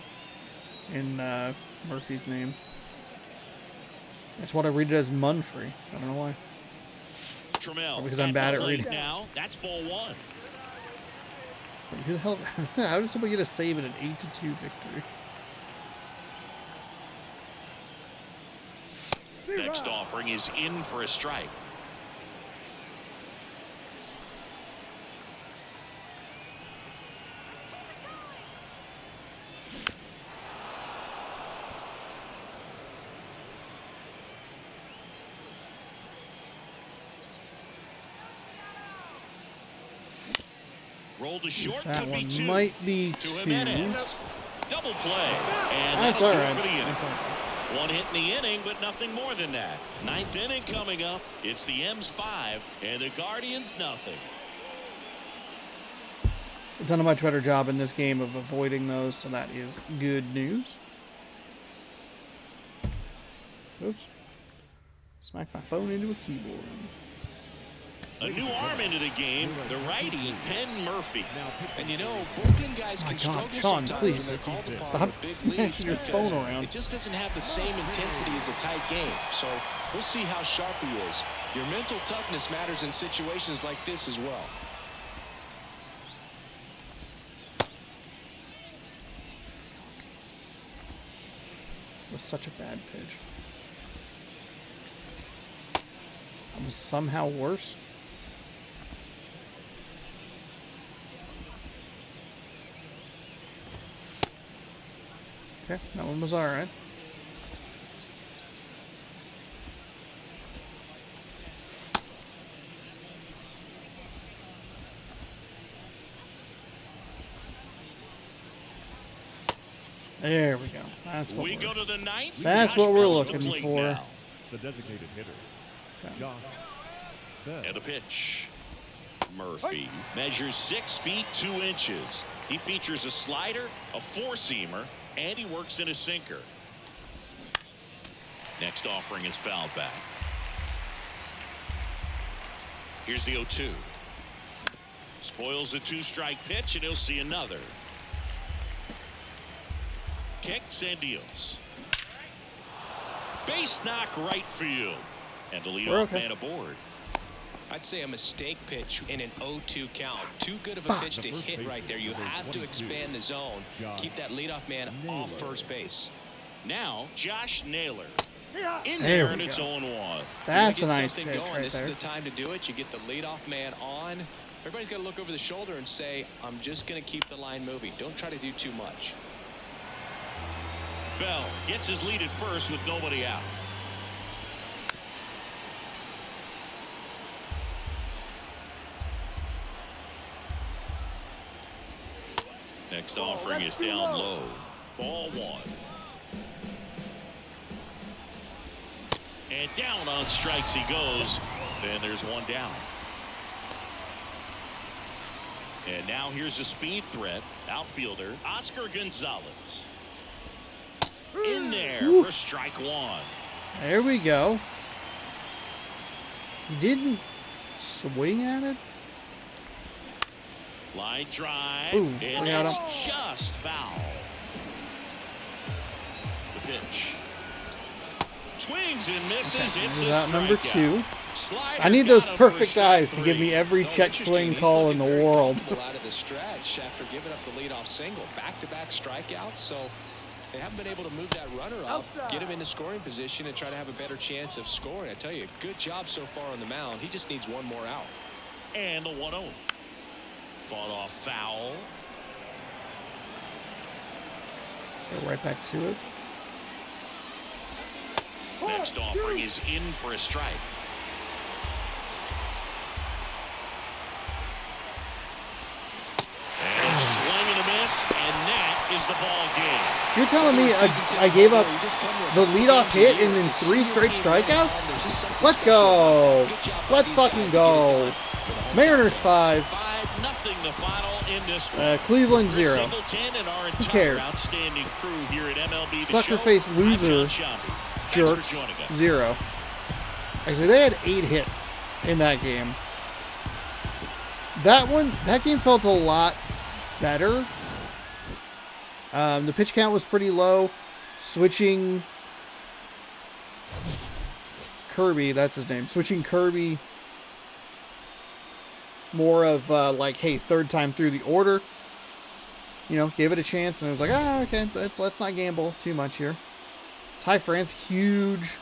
[SPEAKER 1] in Murphy's name. That's what I read it as Munfrey. I don't know why.
[SPEAKER 2] Trammell
[SPEAKER 1] Because I'm
[SPEAKER 2] at
[SPEAKER 1] bad
[SPEAKER 2] the
[SPEAKER 1] at
[SPEAKER 2] plate
[SPEAKER 1] reading.
[SPEAKER 2] Now that's ball 1.
[SPEAKER 1] Wait, who the hell? How did somebody get a save in an 8-2 victory?
[SPEAKER 2] Next offering is in for a strike. Rolled to short,
[SPEAKER 1] That
[SPEAKER 2] could be
[SPEAKER 1] one
[SPEAKER 2] 2.
[SPEAKER 1] might be
[SPEAKER 2] To
[SPEAKER 1] 2.
[SPEAKER 2] Jimenez. Double play. And
[SPEAKER 1] That's
[SPEAKER 2] that'll
[SPEAKER 1] all
[SPEAKER 2] do it
[SPEAKER 1] right.
[SPEAKER 2] for the inning.
[SPEAKER 1] That's all right.
[SPEAKER 2] One hit in the inning, but nothing more than that. 9th inning coming up. It's the M's 5 and the Guardians nothing.
[SPEAKER 1] I've done a much better job in this game of avoiding those, so that is good news. Oops. Smacked my phone into a keyboard.
[SPEAKER 2] A new arm into the game, the righty, Penn Murphy.
[SPEAKER 3] And you know, bullpen guys can
[SPEAKER 1] God,
[SPEAKER 3] struggle
[SPEAKER 1] Sean,
[SPEAKER 3] sometimes
[SPEAKER 1] please.
[SPEAKER 3] when they're called upon
[SPEAKER 1] Stop
[SPEAKER 3] for big
[SPEAKER 1] smashing
[SPEAKER 3] leads
[SPEAKER 1] your
[SPEAKER 3] because
[SPEAKER 1] phone around.
[SPEAKER 3] it just doesn't have the same intensity as a tight game. So we'll see how sharp he is. Your mental toughness matters in situations like this as well.
[SPEAKER 1] It was such a bad pitch. That was somehow worse. Okay, that one was all right. There we go. That's what
[SPEAKER 2] We go to the ninth.
[SPEAKER 1] That's
[SPEAKER 2] Josh
[SPEAKER 1] what we're
[SPEAKER 2] Bell at the
[SPEAKER 1] looking
[SPEAKER 2] plate
[SPEAKER 1] for.
[SPEAKER 2] now.
[SPEAKER 4] The designated hitter, Josh Bell.
[SPEAKER 2] And a pitch. Murphy measures 6 feet 2 inches. He features a slider, a four-seamer, and he works in a sinker. Next offering is fouled back. Here's the 0-2. Spoils the 2-strike pitch, and he'll see another. Kicks and deals. Base knock right field. And the leadoff man aboard.
[SPEAKER 3] I'd say a mistake pitch in an 0-2 count. Too good of a pitch to hit right there. You have to expand the zone. Keep that leadoff man off first base.
[SPEAKER 2] Now, Josh Naylor. In
[SPEAKER 1] There
[SPEAKER 2] there,
[SPEAKER 1] we
[SPEAKER 2] and it's
[SPEAKER 1] go.
[SPEAKER 2] 0-1.
[SPEAKER 1] That's
[SPEAKER 3] You
[SPEAKER 1] a
[SPEAKER 3] get
[SPEAKER 1] nice
[SPEAKER 3] something
[SPEAKER 1] pitch
[SPEAKER 3] going,
[SPEAKER 1] right
[SPEAKER 3] this is
[SPEAKER 1] there.
[SPEAKER 3] the time to do it. You get the leadoff man on. Everybody's got to look over the shoulder and say, I'm just going to keep the line moving. Don't try to do too much.
[SPEAKER 2] Bell gets his lead at first with nobody out. Next offering is down low. Ball 1. And down on strikes he goes. Then there's one down. And now here's a speed threat. Outfielder Oscar Gonzalez. In there for strike 1.
[SPEAKER 1] There we go. He didn't swing at it.
[SPEAKER 2] Line drive.
[SPEAKER 1] Ooh,
[SPEAKER 2] and
[SPEAKER 1] we got
[SPEAKER 2] it's
[SPEAKER 1] him.
[SPEAKER 2] just foul. The pitch. Swings and misses. It's a
[SPEAKER 1] That number
[SPEAKER 2] strikeout.
[SPEAKER 1] 2.
[SPEAKER 2] Slider
[SPEAKER 1] I need
[SPEAKER 2] got
[SPEAKER 1] those
[SPEAKER 2] him
[SPEAKER 1] perfect
[SPEAKER 2] for strike
[SPEAKER 1] eyes to give
[SPEAKER 2] 3.
[SPEAKER 1] me every check
[SPEAKER 3] Interesting.
[SPEAKER 1] swing
[SPEAKER 3] He's
[SPEAKER 1] call in
[SPEAKER 3] looking
[SPEAKER 1] the
[SPEAKER 3] very
[SPEAKER 1] world.
[SPEAKER 3] comfortable out of the stretch after giving up the leadoff single. Back-to-back strikeouts. So they haven't been able to move that runner up, get him into scoring position, and try to have a better chance of scoring. I tell you, good job so far on the mound. He just needs one more out.
[SPEAKER 2] And the 1-0. Fought off foul.
[SPEAKER 1] Go right back to it.
[SPEAKER 2] Next offering is in for a strike. And a swing and a miss, and that is the ball game.
[SPEAKER 1] You're telling me I gave up the leadoff hit and then 3 straight strikeouts? Let's go. Let's fucking go. Mariners 5.
[SPEAKER 2] 5-0 the final in this one.
[SPEAKER 1] Cleveland 0.
[SPEAKER 2] Singleton and our entire
[SPEAKER 1] cares?
[SPEAKER 2] outstanding crew here at MLB.
[SPEAKER 1] Sucker face loser jerks 0. Actually, they had 8 hits in that game. That game felt a lot better. The pitch count was pretty low. Switching Kirby, that's his name. Switching Kirby, more of like, hey, third time through the order. You know, gave it a chance, and it was like, okay, let's not gamble too much here. Ty France, huge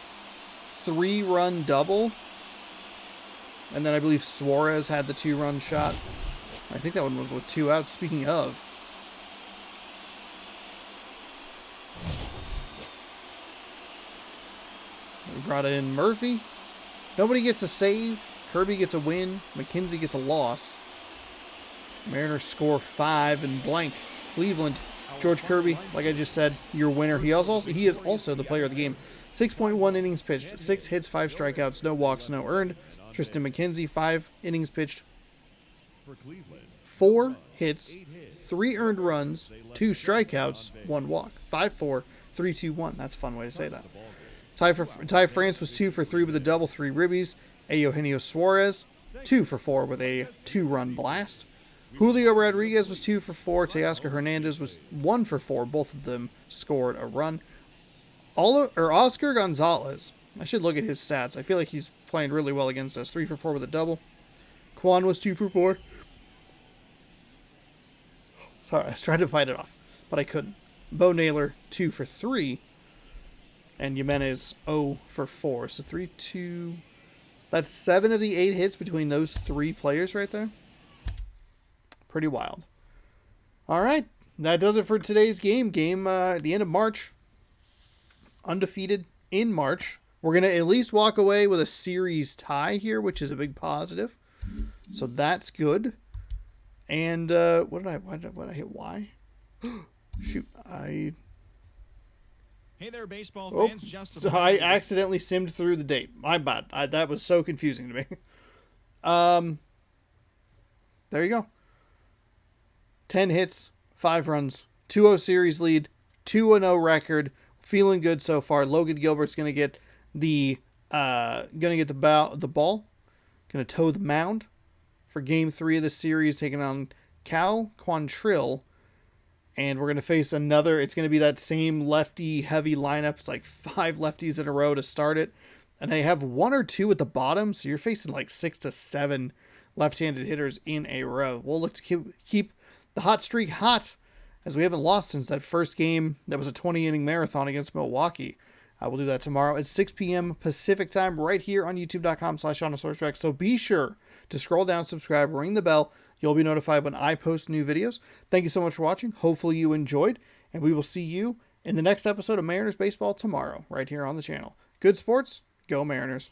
[SPEAKER 1] 3-run double. And then I believe Suarez had the 2-run shot. I think that one was with 2 outs. Speaking of. We brought in Murphy. Nobody gets a save. Kirby gets a win. McKenzie gets a loss. Mariners score 5 and blank. Cleveland. George Kirby, like I just said, your winner. He is also the player of the game. 6.1 innings pitched, 6 hits, 5 strikeouts, no walks, no earned. Tristan McKenzie, 5 innings pitched, 4 hits, 3 earned runs, 2 strikeouts, 1 walk. 5-4, 3-2-1. That's a fun way to say that. Ty France was 2 for 3 with a double, 3 ribbies. Eugenio Suarez, 2 for 4 with a 2-run blast. Julio Rodriguez was 2 for 4. Teoscar Hernandez was 1 for 4. Both of them scored a run. Oscar Gonzalez, I should look at his stats. I feel like he's playing really well against us. 3 for 4 with a double. Kwan was 2 for 4. Sorry, I was trying to fight it off, but I couldn't. Bo Naylor, 2 for 3. And Jimenez, 0 for 4. So 3, 2... That's 7 of the 8 hits between those 3 players right there. Pretty wild. All right, that does it for today's game. At the end of March. Undefeated in March. We're going to at least walk away with a series tie here, which is a big positive. So that's good. And what did I hit? Y? Shoot,
[SPEAKER 7] Hey there, baseball fans. Just
[SPEAKER 1] I accidentally simmed through the date. My bad. That was so confusing to me. There you go. 10 hits, 5 runs, 2-0 series lead, 2-0 record. Feeling good so far. Logan Gilbert's gonna get the ball, gonna toe the mound for Game 3 of the series, taking on Cal Quantrill. And we're going to face another, it's going to be that same lefty-heavy lineup. It's like 5 lefties in a row to start it. And they have 1 or 2 at the bottom, so you're facing like 6 to 7 left-handed hitters in a row. We'll look to keep the hot streak hot, as we haven't lost since that first game that was a 20-inning marathon against Milwaukee. We'll do that tomorrow at 6 p.m. Pacific time right here on youtube.com/OnASourceTrack. So be sure to scroll down, subscribe, ring the bell. You'll be notified when I post new videos. Thank you so much for watching. Hopefully you enjoyed, and we will see you in the next episode of Mariners Baseball tomorrow right here on the channel. Good sports. Go Mariners.